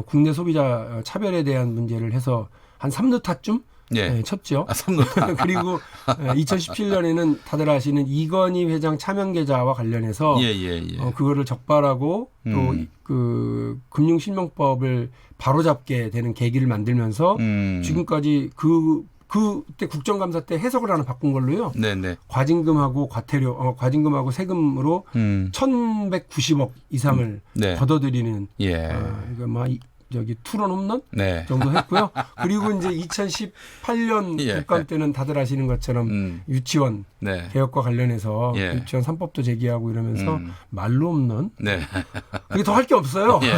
국내 소비자 차별에 대한 문제를 해서 한 3루타쯤 예. 쳤죠. 아, 삼루타. 그리고 2017년에는 다들 아시는 이건희 회장 차명 계좌와 관련해서 예. 그거를 적발하고 또 그 금융실명법을 바로잡게 되는 계기를 만들면서 지금까지 그때 국정감사 때 해석을 하나 바꾼 걸로요. 네네. 과징금하고 과징금하고 세금으로 1,190억 이상을 네. 걷어들이는 예. 이거 여기 투런 홈런 네. 정도 했고요. 그리고 이제 2018년 예. 국감 때는 다들 아시는 것처럼 유치원 네. 개혁과 관련해서 예. 유치원 3법도 제기하고 이러면서 말로 홈런. 네. 그게 더 할 게 없어요. 예.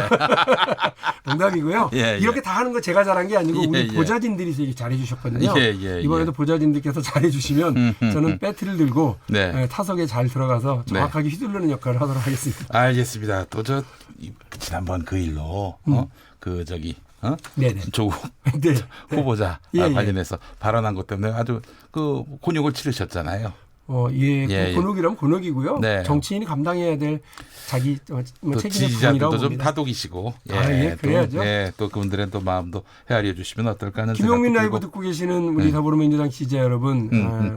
농담이고요. 예. 이렇게 다 하는 거 제가 잘한 게 아니고 우리 예. 보좌진들이 되게 잘해 주셨거든요. 예. 이번에도 보좌진들께서 잘해 주시면 저는 배트를 들고 네. 타석에 잘 들어가서 정확하게 휘두르는 역할을 하도록 하겠습니다. 알겠습니다. 또 지난번 그 일로 네네. 조국 네. 후보자 예. 관련해서 발언한 것 때문에 아주 그 곤욕을 치르셨잖아요. 예. 곤혹이라면 곤혹이고요. 네. 정치인이 감당해야 될 자기 또 책임의 부분이라고 지지자들도 좀 봅니다. 타독이시고, 그래야죠. 또 그분들의 또 마음도 헤아려 주시면 어떨까 하는 김용민 생각도 라이브 들고. 듣고 계시는 우리 더불어민주당 지지자 여러분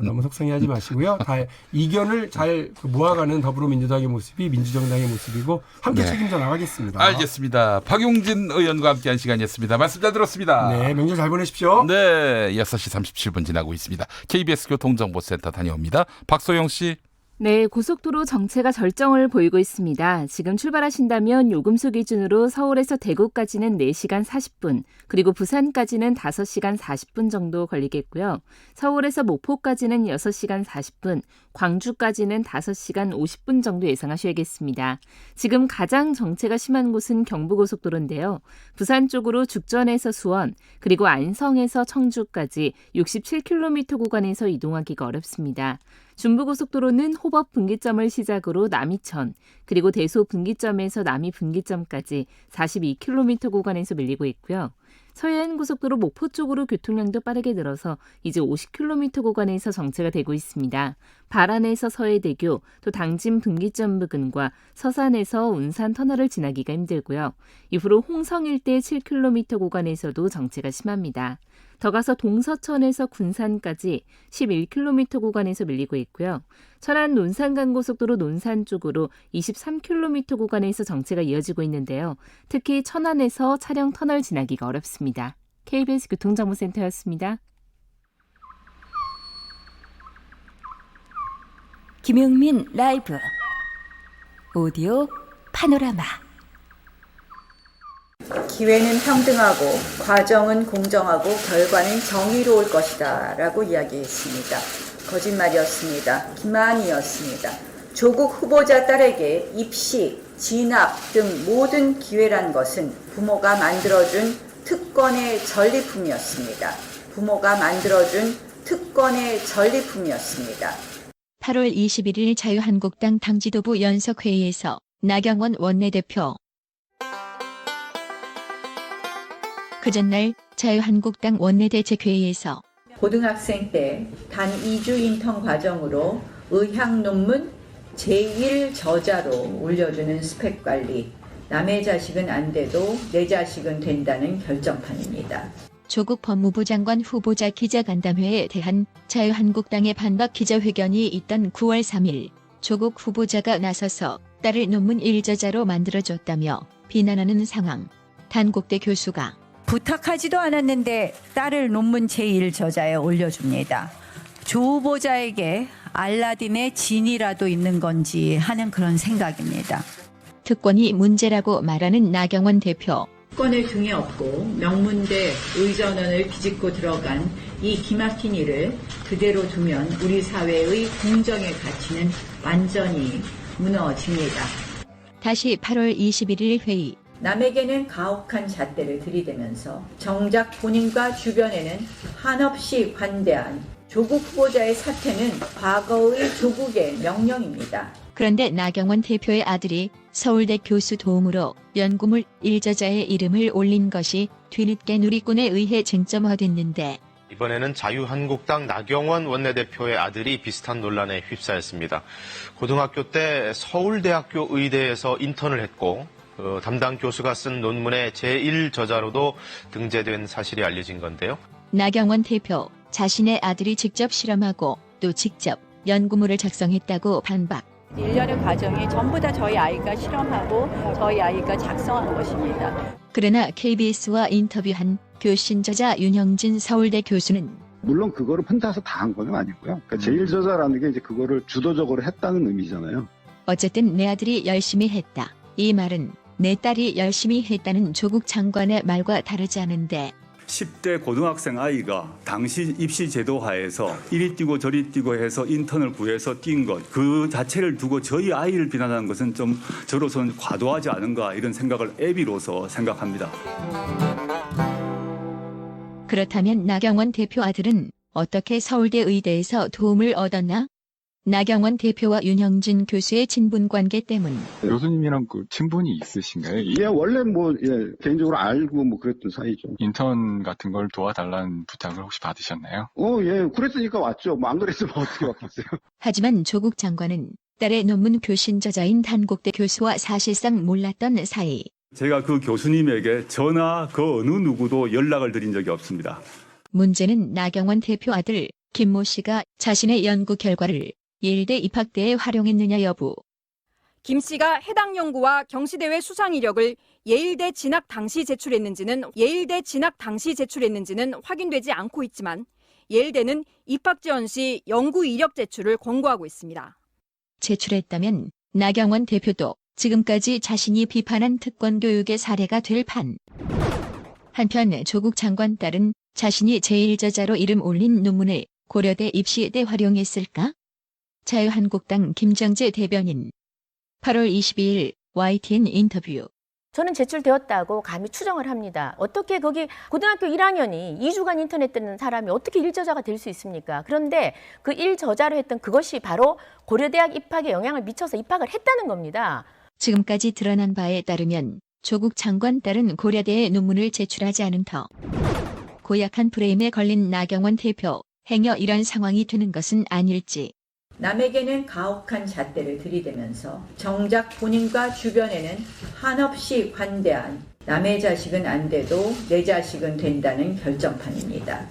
너무 속상해하지 마시고요. 다 이견을 잘 모아가는 더불어민주당의 모습이 민주정당의 모습이고 함께 네. 책임져 나가겠습니다. 알겠습니다. 박용진 의원과 함께한 시간이었습니다. 말씀 잘 들었습니다. 네, 명절 잘 보내십시오. 네, 6시 37분 지나고 있습니다. KBS 교통정보센터 다녀옵니다. 박소영 씨. 네, 고속도로 정체가 절정을 보이고 있습니다. 지금 출발하신다면 요금소 기준으로 서울에서 대구까지는 4시간 40분, 그리고 부산까지는 5시간 40분 정도 걸리겠고요. 서울에서 목포까지는 6시간 40분, 광주까지는 5시간 50분 정도 예상하셔야겠습니다. 지금 가장 정체가 심한 곳은 경부고속도로인데요. 부산 쪽으로 죽전에서 수원, 그리고 안성에서 청주까지 67km 구간에서 이동하기가 어렵습니다. 중부고속도로는 호법 분기점을 시작으로 남이천, 그리고 대소 분기점에서 남이 분기점까지 42km 구간에서 밀리고 있고요. 서해안고속도로 목포 쪽으로 교통량도 빠르게 늘어서 이제 50km 구간에서 정체가 되고 있습니다. 발안에서 서해대교, 또 당진 분기점 부근과 서산에서 운산 터널을 지나기가 힘들고요. 이후로 홍성 일대 7km 구간에서도 정체가 심합니다. 더 가서 동서천에서 군산까지 11km 구간에서 밀리고 있고요. 천안 논산간고속도로 논산 쪽으로 23km 구간에서 정체가 이어지고 있는데요. 특히 천안에서 차량 터널 지나기가 어렵습니다. KBS 교통정보센터였습니다. 김용민 라이브 오디오 파노라마. 기회는 평등하고 과정은 공정하고 결과는 정의로울 것이다 라고 이야기했습니다. 거짓말이었습니다. 기만이었습니다. 조국 후보자 딸에게 입시, 진학 등 모든 기회란 것은 부모가 만들어준 특권의 전리품이었습니다. 부모가 만들어준 특권의 전리품이었습니다. 8월 21일 자유한국당 당지도부 연석회의에서 나경원 원내대표. 그 전날 자유한국당 원내대책회의에서 고등학생 때 단 2주 인턴 과정으로 의학 논문 제1저자로 올려주는 스펙 관리. 남의 자식은 안 돼도 내 자식은 된다는 결정판입니다. 조국 법무부 장관 후보자 기자간담회에 대한 자유한국당의 반박 기자회견이 있던 9월 3일 조국 후보자가 나서서 딸을 논문 1저자로 만들어줬다며 비난하는 상황. 단국대 교수가 부탁하지도 않았는데 딸을 논문 제1저자에 올려줍니다. 조 후보자에게 알라딘의 진이라도 있는 건지 하는 그런 생각입니다. 특권이 문제라고 말하는 나경원 대표. 특권을 등에 업고 명문대 의전원을 비집고 들어간 이 기막힌 일을 그대로 두면 우리 사회의 공정의 가치는 완전히 무너집니다. 다시 8월 21일 회의. 남에게는 가혹한 잣대를 들이대면서 정작 본인과 주변에는 한없이 관대한 조국 후보자의 사퇴는 과거의 조국의 명령입니다. 그런데 나경원 대표의 아들이 서울대 교수 도움으로 연구물 1저자의 이름을 올린 것이 뒤늦게 누리꾼에 의해 쟁점화됐는데 이번에는 자유한국당 나경원 원내대표의 아들이 비슷한 논란에 휩싸였습니다. 고등학교 때 서울대학교 의대에서 인턴을 했고 담당 교수가 쓴 논문의 제1저자로도 등재된 사실이 알려진 건데요. 나경원 대표 자신의 아들이 직접 실험하고 또 직접 연구물을 작성했다고 반박. 일련의 과정이 전부 다 저희 아이가 실험하고 저희 아이가 작성한 것입니다. 그러나 KBS와 인터뷰한 교신 저자 윤형진 서울대 교수는 물론 그거를 혼자서 다 한 건 아니고요. 그러니까 제1저자라는 게 이제 그거를 주도적으로 했다는 의미잖아요. 어쨌든 내 아들이 열심히 했다. 이 말은 내 딸이 열심히 했다는 조국 장관의 말과 다르지 않은데 10대 고등학생 아이가 당시 입시 제도 하에서 이리 뛰고 저리 뛰고 해서 인턴을 구해서 뛴 것, 그 자체를 두고 저희 아이를 비난하는 것은 좀 저로서는 과도하지 않은가 이런 생각을 애비로서 생각합니다. 그렇다면 나경원 대표 아들은 어떻게 서울대 의대에서 도움을 얻었나? 나경원 대표와 윤형진 교수의 친분 관계 때문. 교수님이랑 그 친분이 있으신가요? 예, 원래 개인적으로 알고 그랬던 사이죠. 인턴 같은 걸 도와달라는 부탁을 혹시 받으셨나요? 예, 그랬으니까 왔죠. 안 그랬으면 어떻게 왔겠어요? 하지만 조국 장관은 딸의 논문 교신 저자인 단국대 교수와 사실상 몰랐던 사이. 제가 그 교수님에게 저나 그 어느 누구도 연락을 드린 적이 없습니다. 문제는 나경원 대표 아들 김모 씨가 자신의 연구 결과를 예일대 입학대에 활용했느냐 여부. 김 씨가 해당 연구와 경시대회 수상 이력을 예일대 진학 당시 제출했는지는 확인되지 않고 있지만 예일대는 입학 지원 시 연구 이력 제출을 권고하고 있습니다. 제출했다면 나경원 대표도 지금까지 자신이 비판한 특권 교육의 사례가 될 판. 한편 조국 장관 딸은 자신이 제1저자로 이름 올린 논문을 고려대 입시 때 활용했을까? 자유한국당 김정재 대변인. 8월 22일 YTN 인터뷰. 저는 제출되었다고 감히 추정을 합니다. 어떻게 거기 고등학교 1학년이 2주간 인터넷 뜨는 사람이 어떻게 1저자가 될 수 있습니까? 그런데 그 1저자로 했던 그것이 바로 고려대학 입학에 영향을 미쳐서 입학을 했다는 겁니다. 지금까지 드러난 바에 따르면 조국 장관 딸은 고려대에 논문을 제출하지 않은 터 고약한 프레임에 걸린 나경원 대표. 행여 이런 상황이 되는 것은 아닐지. 남에게는 가혹한 잣대를 들이대면서 정작 본인과 주변에는 한없이 관대한 남의 자식은 안 돼도 내 자식은 된다는 결정판입니다.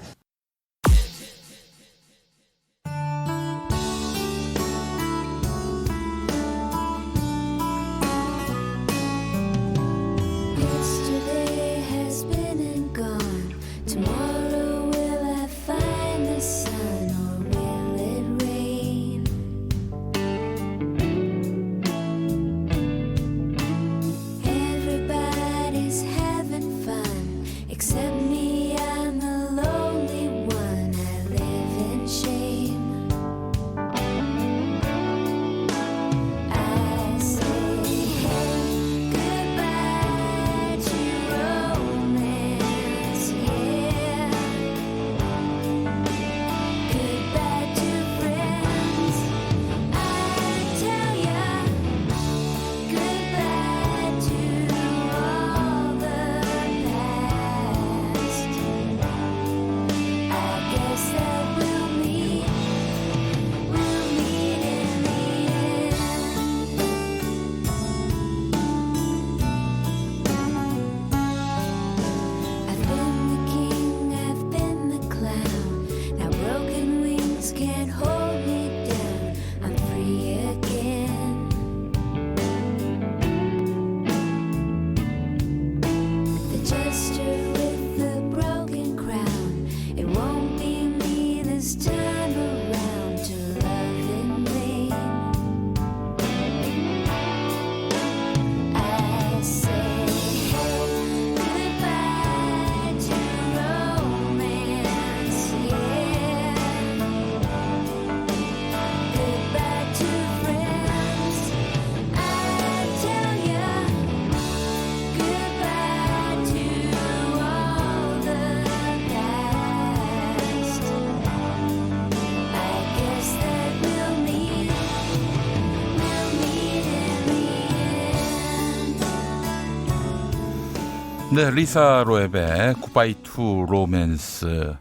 네, 리사 로앱의 굿바이 투 로맨스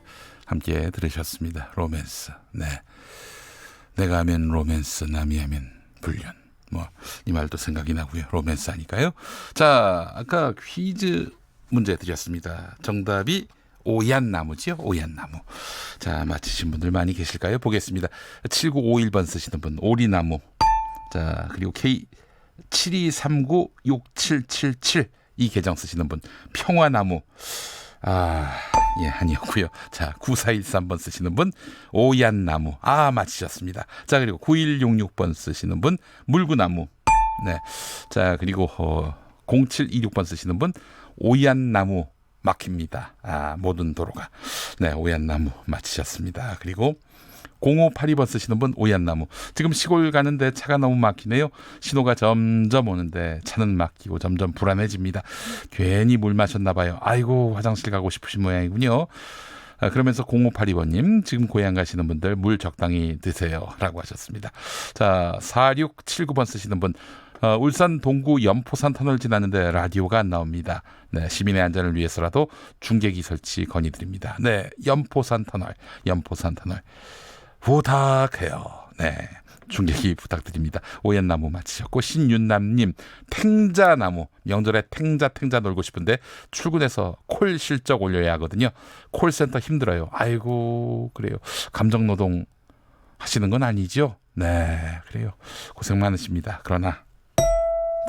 함께 들으셨습니다. 로맨스. 네. 내가 하면 로맨스, 남이 하면 불륜. 뭐 이 말도 생각이 나고요. 로맨스 하니까요. 자, 아까 퀴즈 문제 드렸습니다. 정답이 오얏나무지요. 오얏나무. 자, 맞히신 분들 많이 계실까요? 보겠습니다. 7951번 쓰시는 분 오리나무. 자, 그리고 K72396777 이 계정 쓰시는 분 평화나무. 예, 아니었고요. 자, 9413번 쓰시는 분 오얏나무. 맞히셨습니다. 자, 그리고 9166번 쓰시는 분 물구나무. 네. 자, 그리고 0726번 쓰시는 분 오얏나무 막힙니다. 모든 도로가. 네, 오얏나무 맞히셨습니다. 그리고 0582번 쓰시는 분 오얏나무. 지금 시골 가는데 차가 너무 막히네요. 신호가 점점 오는데 차는 막히고 점점 불안해집니다. 괜히 물 마셨나 봐요. 아이고, 화장실 가고 싶으신 모양이군요. 그러면서 0582번님 지금 고향 가시는 분들 물 적당히 드세요 라고 하셨습니다. 자, 4679번 쓰시는 분 울산 동구 연포산 터널 지나는데 라디오가 안 나옵니다. 네, 시민의 안전을 위해서라도 중계기 설치 건의드립니다. 네, 연포산 터널 부탁해요. 네, 중계기 부탁드립니다. 오얏나무 맞히셨고, 신윤남님 탱자나무. 명절에 탱자 놀고 싶은데 출근해서 콜 실적 올려야 하거든요. 콜센터 힘들어요. 아이고, 그래요. 감정노동 하시는 건 아니죠? 네, 그래요. 고생 많으십니다. 그러나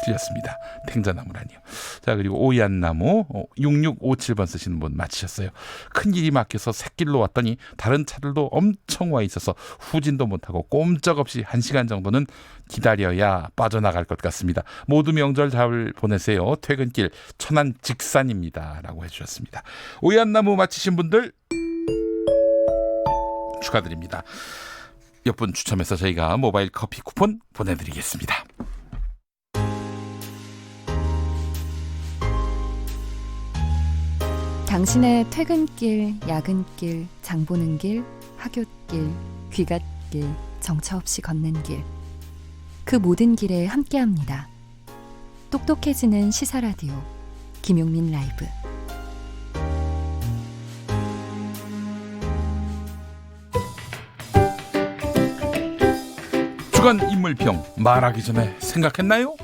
틀렸습니다. 탱자나무라니요. 자, 그리고 오얏나무 6657번 쓰시는 분 맞히셨어요. 큰 길이 막혀서 샛길로 왔더니 다른 차들도 엄청 와 있어서 후진도 못하고 꼼짝없이 1시간 정도는 기다려야 빠져나갈 것 같습니다. 모두 명절 잘 보내세요. 퇴근길 천안 직산입니다 라고 해주셨습니다. 오얏나무 맞히신 분들 축하드립니다. 몇 분 추첨해서 저희가 모바일 커피 쿠폰 보내드리겠습니다. 당신의 퇴근길, 야근길, 장보는 길, 학교길, 귀갓길, 정처 없이 걷는 길. 그 모든 길에 함께합니다. 똑똑해지는 시사라디오 김용민 라이브. 주간 인물평 말하기 전에 생각했나요?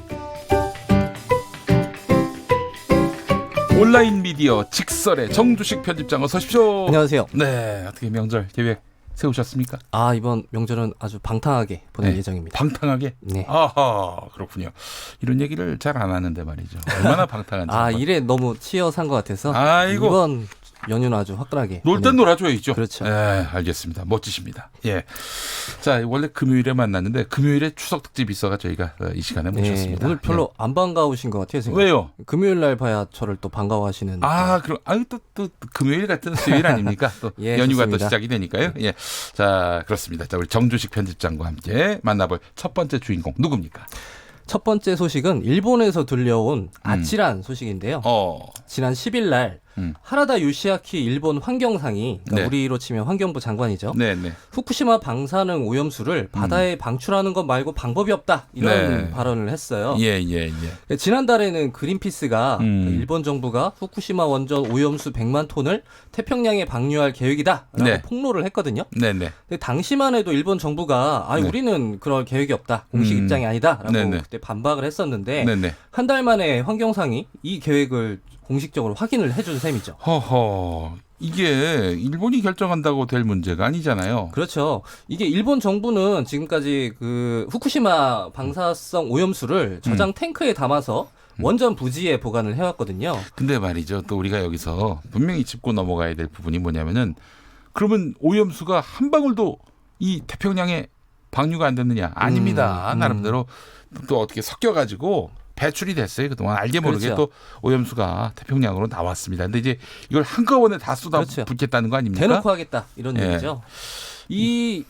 온라인 미디어 직설의 정주식 편집장 어서 오십시오. 안녕하세요. 네, 어떻게 명절 계획 세우셨습니까? 이번 명절은 아주 방탕하게 보낼 예정입니다. 방탕하게? 네. 아하, 그렇군요. 이런 얘기를 잘 안 하는데 말이죠. 얼마나 방탕한지. 일에 너무 치여 산 것 같아서 아이고. 이번 연휴는 아주 화끈하게. 놀 땐 놀아줘야죠. 그렇죠. 네, 알겠습니다. 멋지십니다. 예. 자, 원래 금요일에 만났는데 금요일에 추석 특집이 있어가 저희가 이 시간에 모셨습니다. 오늘 별로 안 반가우신 것 같아요. 생각. 왜요? 금요일 날 봐야 저를 또 반가워하시는. 그럼 또 금요일 같은 수요일 아닙니까? 또 예, 연휴가 좋습니다. 또 시작이 되니까요. 예. 자, 그렇습니다. 자, 우리 정주식 편집장과 함께 만나볼 첫 번째 주인공 누굽니까? 첫 번째 소식은 일본에서 들려온 아찔한 소식인데요. 지난 10일 날 하라다 요시아키 일본 환경상이, 그러니까 네. 우리로 치면 환경부 장관이죠. 네. 후쿠시마 방사능 오염수를 바다에 방출하는 것 말고 방법이 없다, 이런 발언을 했어요. 예. 지난달에는 그린피스가 일본 정부가 후쿠시마 원전 오염수 100만 톤을 태평양에 방류할 계획이다라고 네. 폭로를 했거든요. 네네. 근데 당시만 해도 일본 정부가 네. 우리는 그럴 계획이 없다, 공식 입장이 아니다라고 네네. 그때 반박을 했었는데 네네. 한 달 만에 환경상이 이 계획을 공식적으로 확인을 해준 셈이죠. 허허. 이게 일본이 결정한다고 될 문제가 아니잖아요. 그렇죠. 이게 일본 정부는 지금까지 그 후쿠시마 방사성 오염수를 저장 탱크에 담아서 원전 부지에 보관을 해왔거든요. 근데 말이죠. 또 우리가 여기서 분명히 짚고 넘어가야 될 부분이 뭐냐면은, 그러면 오염수가 한 방울도 이 태평양에 방류가 안 됐느냐? 아닙니다. 나름대로 또 어떻게 섞여가지고 배출이 됐어요. 그동안 알게 모르게 그렇죠. 또 오염수가 태평양으로 나왔습니다. 근데 이제 이걸 한꺼번에 다 쏟아붓겠다는 거 아닙니까? 대놓고 하겠다, 이런 얘기죠. 이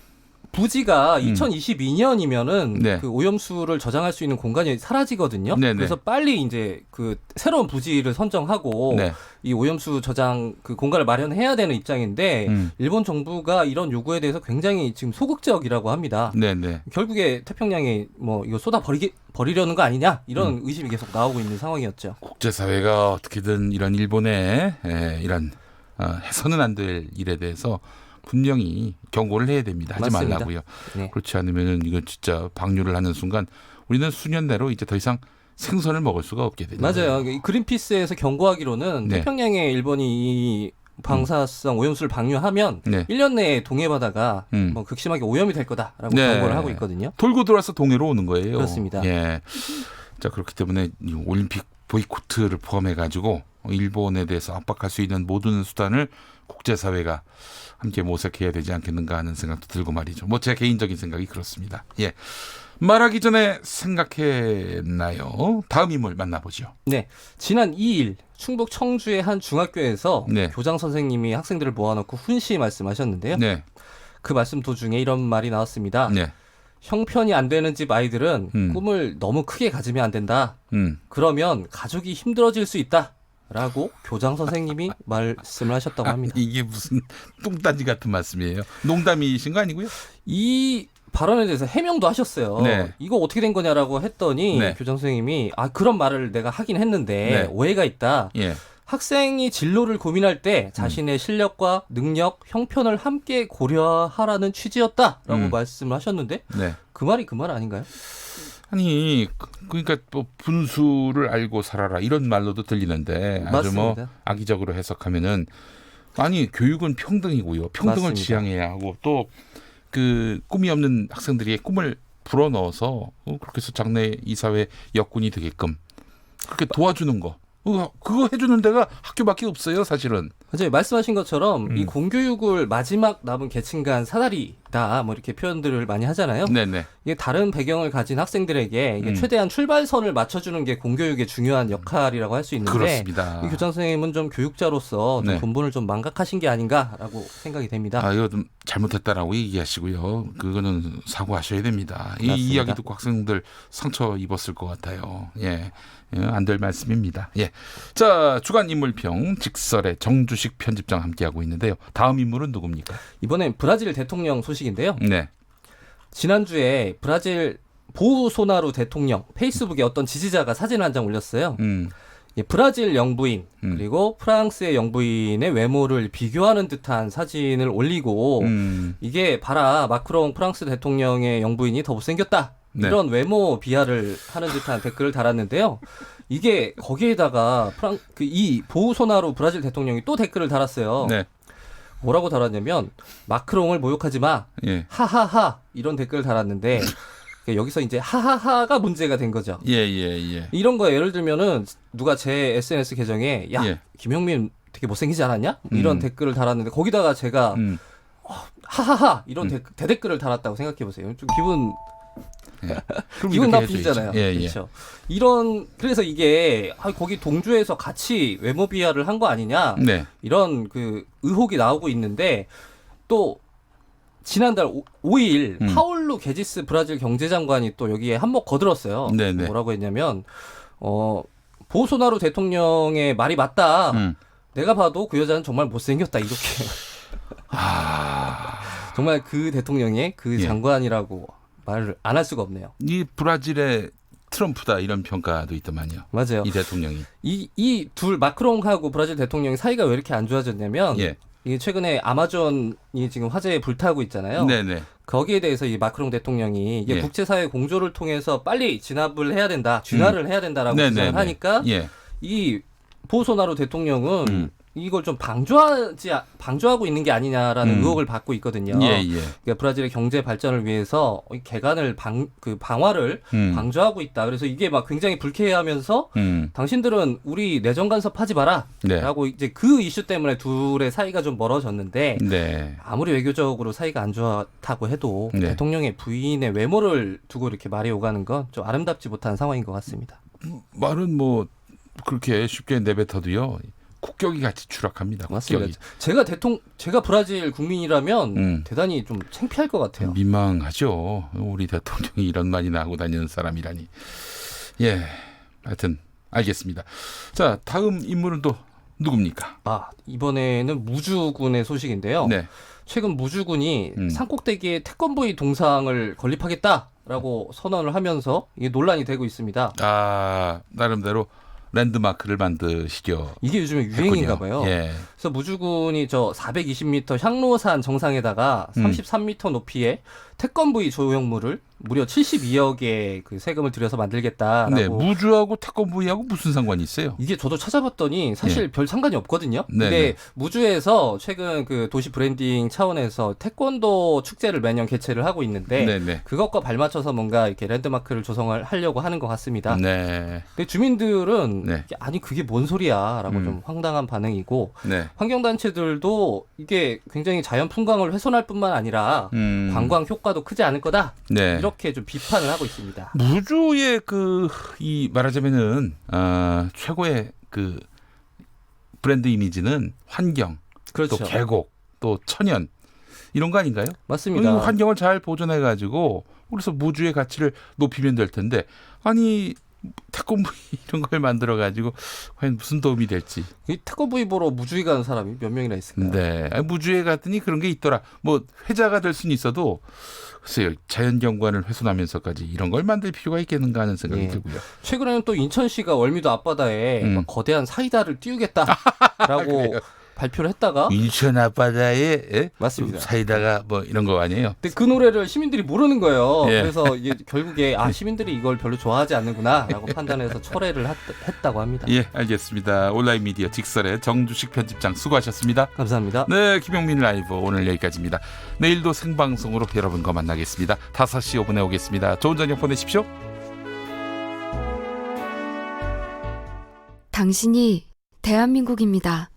부지가 2022년이면은 그 오염수를 저장할 수 있는 공간이 사라지거든요. 네네. 그래서 빨리 이제 그 새로운 부지를 선정하고 이 오염수 저장 그 공간을 마련해야 되는 입장인데 일본 정부가 이런 요구에 대해서 굉장히 지금 소극적이라고 합니다. 네네. 결국에 태평양에 뭐 이거 버리려는 거 아니냐 이런 의심이 계속 나오고 있는 상황이었죠. 국제사회가 어떻게든 이런 일본의 이런 해서는 안 될 일에 대해서 분명히 경고를 해야 됩니다. 하지 맞습니다. 말라고요. 네. 그렇지 않으면은 이거 진짜 방류를 하는 순간 우리는 수년 내로 이제 더 이상 생선을 먹을 수가 없게 되죠. 맞아요. 그린피스에서 경고하기로는 태평양에 일본이 이 방사성 오염수를 방류하면 1년 내에 동해바다가 뭐 극심하게 오염이 될 거다라고 경고를 하고 있거든요. 돌고 돌아서 동해로 오는 거예요. 그렇습니다. 예. 자, 그렇기 때문에 이 올림픽 보이콧을 포함해 가지고 일본에 대해서 압박할 수 있는 모든 수단을 국제사회가 함께 모색해야 되지 않겠는가 하는 생각도 들고 말이죠. 뭐 제 개인적인 생각이 그렇습니다. 예. 말하기 전에 생각했나요? 다음 인물 만나보죠. 네. 지난 2일 충북 청주의 한 중학교에서 교장 선생님이 학생들을 모아놓고 훈시 말씀하셨는데요. 그 말씀 도중에 이런 말이 나왔습니다. 형편이 안 되는 집 아이들은 꿈을 너무 크게 가지면 안 된다. 그러면 가족이 힘들어질 수 있다. 라고 교장 선생님이 말씀을 하셨다고 합니다. 이게 무슨 뚱딴지 같은 말씀이에요? 농담이신 거 아니고요? 이 발언에 대해서 해명도 하셨어요. 이거 어떻게 된 거냐라고 했더니 교장 선생님이 그런 말을 내가 하긴 했는데 오해가 있다. 학생이 진로를 고민할 때 자신의 실력과 능력, 형편을 함께 고려하라는 취지였다라고 말씀을 하셨는데 그 말이 그 말 아닌가요? 아니 그러니까 뭐 분수를 알고 살아라 이런 말로도 들리는데 아주 맞습니다. 뭐 악의적으로 해석하면은 아니 교육은 평등이고요. 평등을 맞습니다. 지향해야 하고 또 그 꿈이 없는 학생들이 꿈을 불어넣어서 그렇게 해서 장래 이사회 역군이 되게끔 그렇게 도와주는 거. 그거 해주는 데가 학교밖에 없어요, 사실은. 맞아요. 말씀하신 것처럼 이 공교육을 마지막 남은 계층간 사다리다 뭐 이렇게 표현들을 많이 하잖아요. 네네. 이게 다른 배경을 가진 학생들에게 이게 최대한 출발선을 맞춰주는 게 공교육의 중요한 역할이라고 할 수 있는데 그렇습니다. 이 교장 선생님은 좀 교육자로서 좀 본분을 좀 망각하신 게 아닌가라고 생각이 됩니다. 이거 좀 잘못했다라고 얘기하시고요. 그거는 사과하셔야 됩니다. 이 맞습니다. 이야기 듣고 학생들 상처 입었을 것 같아요. 예. 안 될 말씀입니다. 예. 자, 주간 인물평 직설의 정주식 편집장 함께하고 있는데요. 다음 인물은 누굽니까? 이번엔 브라질 대통령 소식인데요. 네. 지난주에 브라질 보우소나루 대통령 페이스북에 어떤 지지자가 사진 한 장 올렸어요. 브라질 영부인 그리고 프랑스의 영부인의 외모를 비교하는 듯한 사진을 올리고 이게 봐라 마크롱 프랑스 대통령의 영부인이 더 못생겼다. 이런 외모 비하를 하는 듯한 댓글을 달았는데요. 이게 거기에다가 이 보우소나루 브라질 대통령이 또 댓글을 달았어요. 뭐라고 달았냐면 마크롱을 모욕하지 마. 하하하 이런 댓글을 달았는데 여기서 이제 하하하가 문제가 된 거죠. 이런 거 예를 들면은 누가 제 SNS 계정에 야 김용민 되게 못생기지 않았냐? 이런 댓글을 달았는데 거기다가 제가 하하하 이런 대댓글을 달았다고 생각해 보세요. 좀 기분 나쁘잖아요. 그렇죠. 그래서 이게 거기 동조해서 같이 외모 비하를 한 거 아니냐 이런 그 의혹이 나오고 있는데 또 지난달 5일 파울루 게지스 브라질 경제장관이 또 여기에 한몫 거들었어요. 뭐라고 했냐면 보소나루 대통령의 말이 맞다. 내가 봐도 그 여자는 정말 못생겼다 이렇게 정말 그 대통령의 그 장관이라고 말을 안 할 수가 없네요. 이 브라질의 트럼프다 이런 평가도 있더만요. 맞아요. 이 대통령이. 이 둘 마크롱하고 브라질 대통령이 사이가 왜 이렇게 안 좋아졌냐면 이게 최근에 아마존이 지금 화재에 불타고 있잖아요. 거기에 대해서 이 마크롱 대통령이 이게 국제사회 공조를 통해서 빨리 진압을 해야 된다, 진화를 해야 된다라고 주장을 하니까 이 보소나루 대통령은 이걸 좀 방조하고 있는 게 아니냐라는 의혹을 받고 있거든요. 그러니까 브라질의 경제 발전을 위해서 개간을 방화를 방조하고 있다. 그래서 이게 막 굉장히 불쾌해하면서 당신들은 우리 내정 간섭하지 마라라고 이제 그 이슈 때문에 둘의 사이가 좀 멀어졌는데 아무리 외교적으로 사이가 안 좋다고 해도 대통령의 부인의 외모를 두고 이렇게 말이 오가는 건 좀 아름답지 못한 상황인 것 같습니다. 말은 뭐 그렇게 쉽게 내뱉어도요. 국격이 같이 추락합니다. 맞습니다. 국격이. 제가 브라질 국민이라면 대단히 좀 창피할 것 같아요. 민망하죠. 우리 대통령이 이런 말이나 하고 다니는 사람이라니. 예, 하여튼 알겠습니다. 자, 다음 인물은 또 누굽니까? 이번에는 무주군의 소식인데요. 네. 최근 무주군이 산꼭대기에 태권브이 동상을 건립하겠다라고 선언을 하면서 이게 논란이 되고 있습니다. 나름대로 랜드마크를 만드시죠. 이게 요즘에 유행인가 봐요. 예. 그래서 무주군이 저 420m 향로산 정상에다가 33m 높이의 태권브이 조형물을 무려 72억의 그 세금을 들여서 만들겠다라고. 네, 무주하고 태권브이하고 무슨 상관이 있어요? 이게 저도 찾아봤더니 사실 별 상관이 없거든요. 네, 근데 무주에서 최근 그 도시 브랜딩 차원에서 태권도 축제를 매년 개최를 하고 있는데 그것과 발맞춰서 뭔가 이렇게 랜드마크를 조성을 하려고 하는 것 같습니다. 네. 근데 주민들은 아니 그게 뭔 소리야라고 좀 황당한 반응이고 환경단체들도 이게 굉장히 자연 풍광을 훼손할 뿐만 아니라 관광 효과도 크지 않을 거다. 이렇게 좀 비판을 하고 있습니다. 무주의 이 말하자면은 최고의 그 브랜드 이미지는 환경, 그렇죠. 또 계곡, 또 천연 이런 거 아닌가요? 맞습니다. 환경을 잘 보존해 가지고 그래서 무주의 가치를 높이면 될 텐데 아니 태권브이 이런 걸 만들어 가지고 과연 무슨 도움이 될지. 이 태권브이 보러 무주에 가는 사람이 몇 명이나 있을까요? 네, 무주에 갔더니 그런 게 있더라. 뭐 회자가 될 수는 있어도 글쎄요, 자연경관을 훼손하면서까지 이런 걸 만들 필요가 있겠는가 하는 생각이 들고요. 최근에는 또 인천시가 월미도 앞바다에 막 거대한 사이다를 띄우겠다라고 발표를 했다가 인천 앞바다에 맞습니다. 사이다가 뭐 이런 거 아니에요? 근데 그 노래를 시민들이 모르는 거예요. 예. 그래서 이게 결국에 시민들이 이걸 별로 좋아하지 않는구나라고 판단해서 철회를 했다고 합니다. 예, 알겠습니다. 온라인 미디어 직설의 정주식 편집장 수고하셨습니다. 감사합니다. 네, 김용민 라이브 오늘 여기까지입니다. 내일도 생방송으로 여러분과 만나겠습니다. 5시 5분에 오겠습니다. 좋은 저녁 보내십시오. 당신이 대한민국입니다.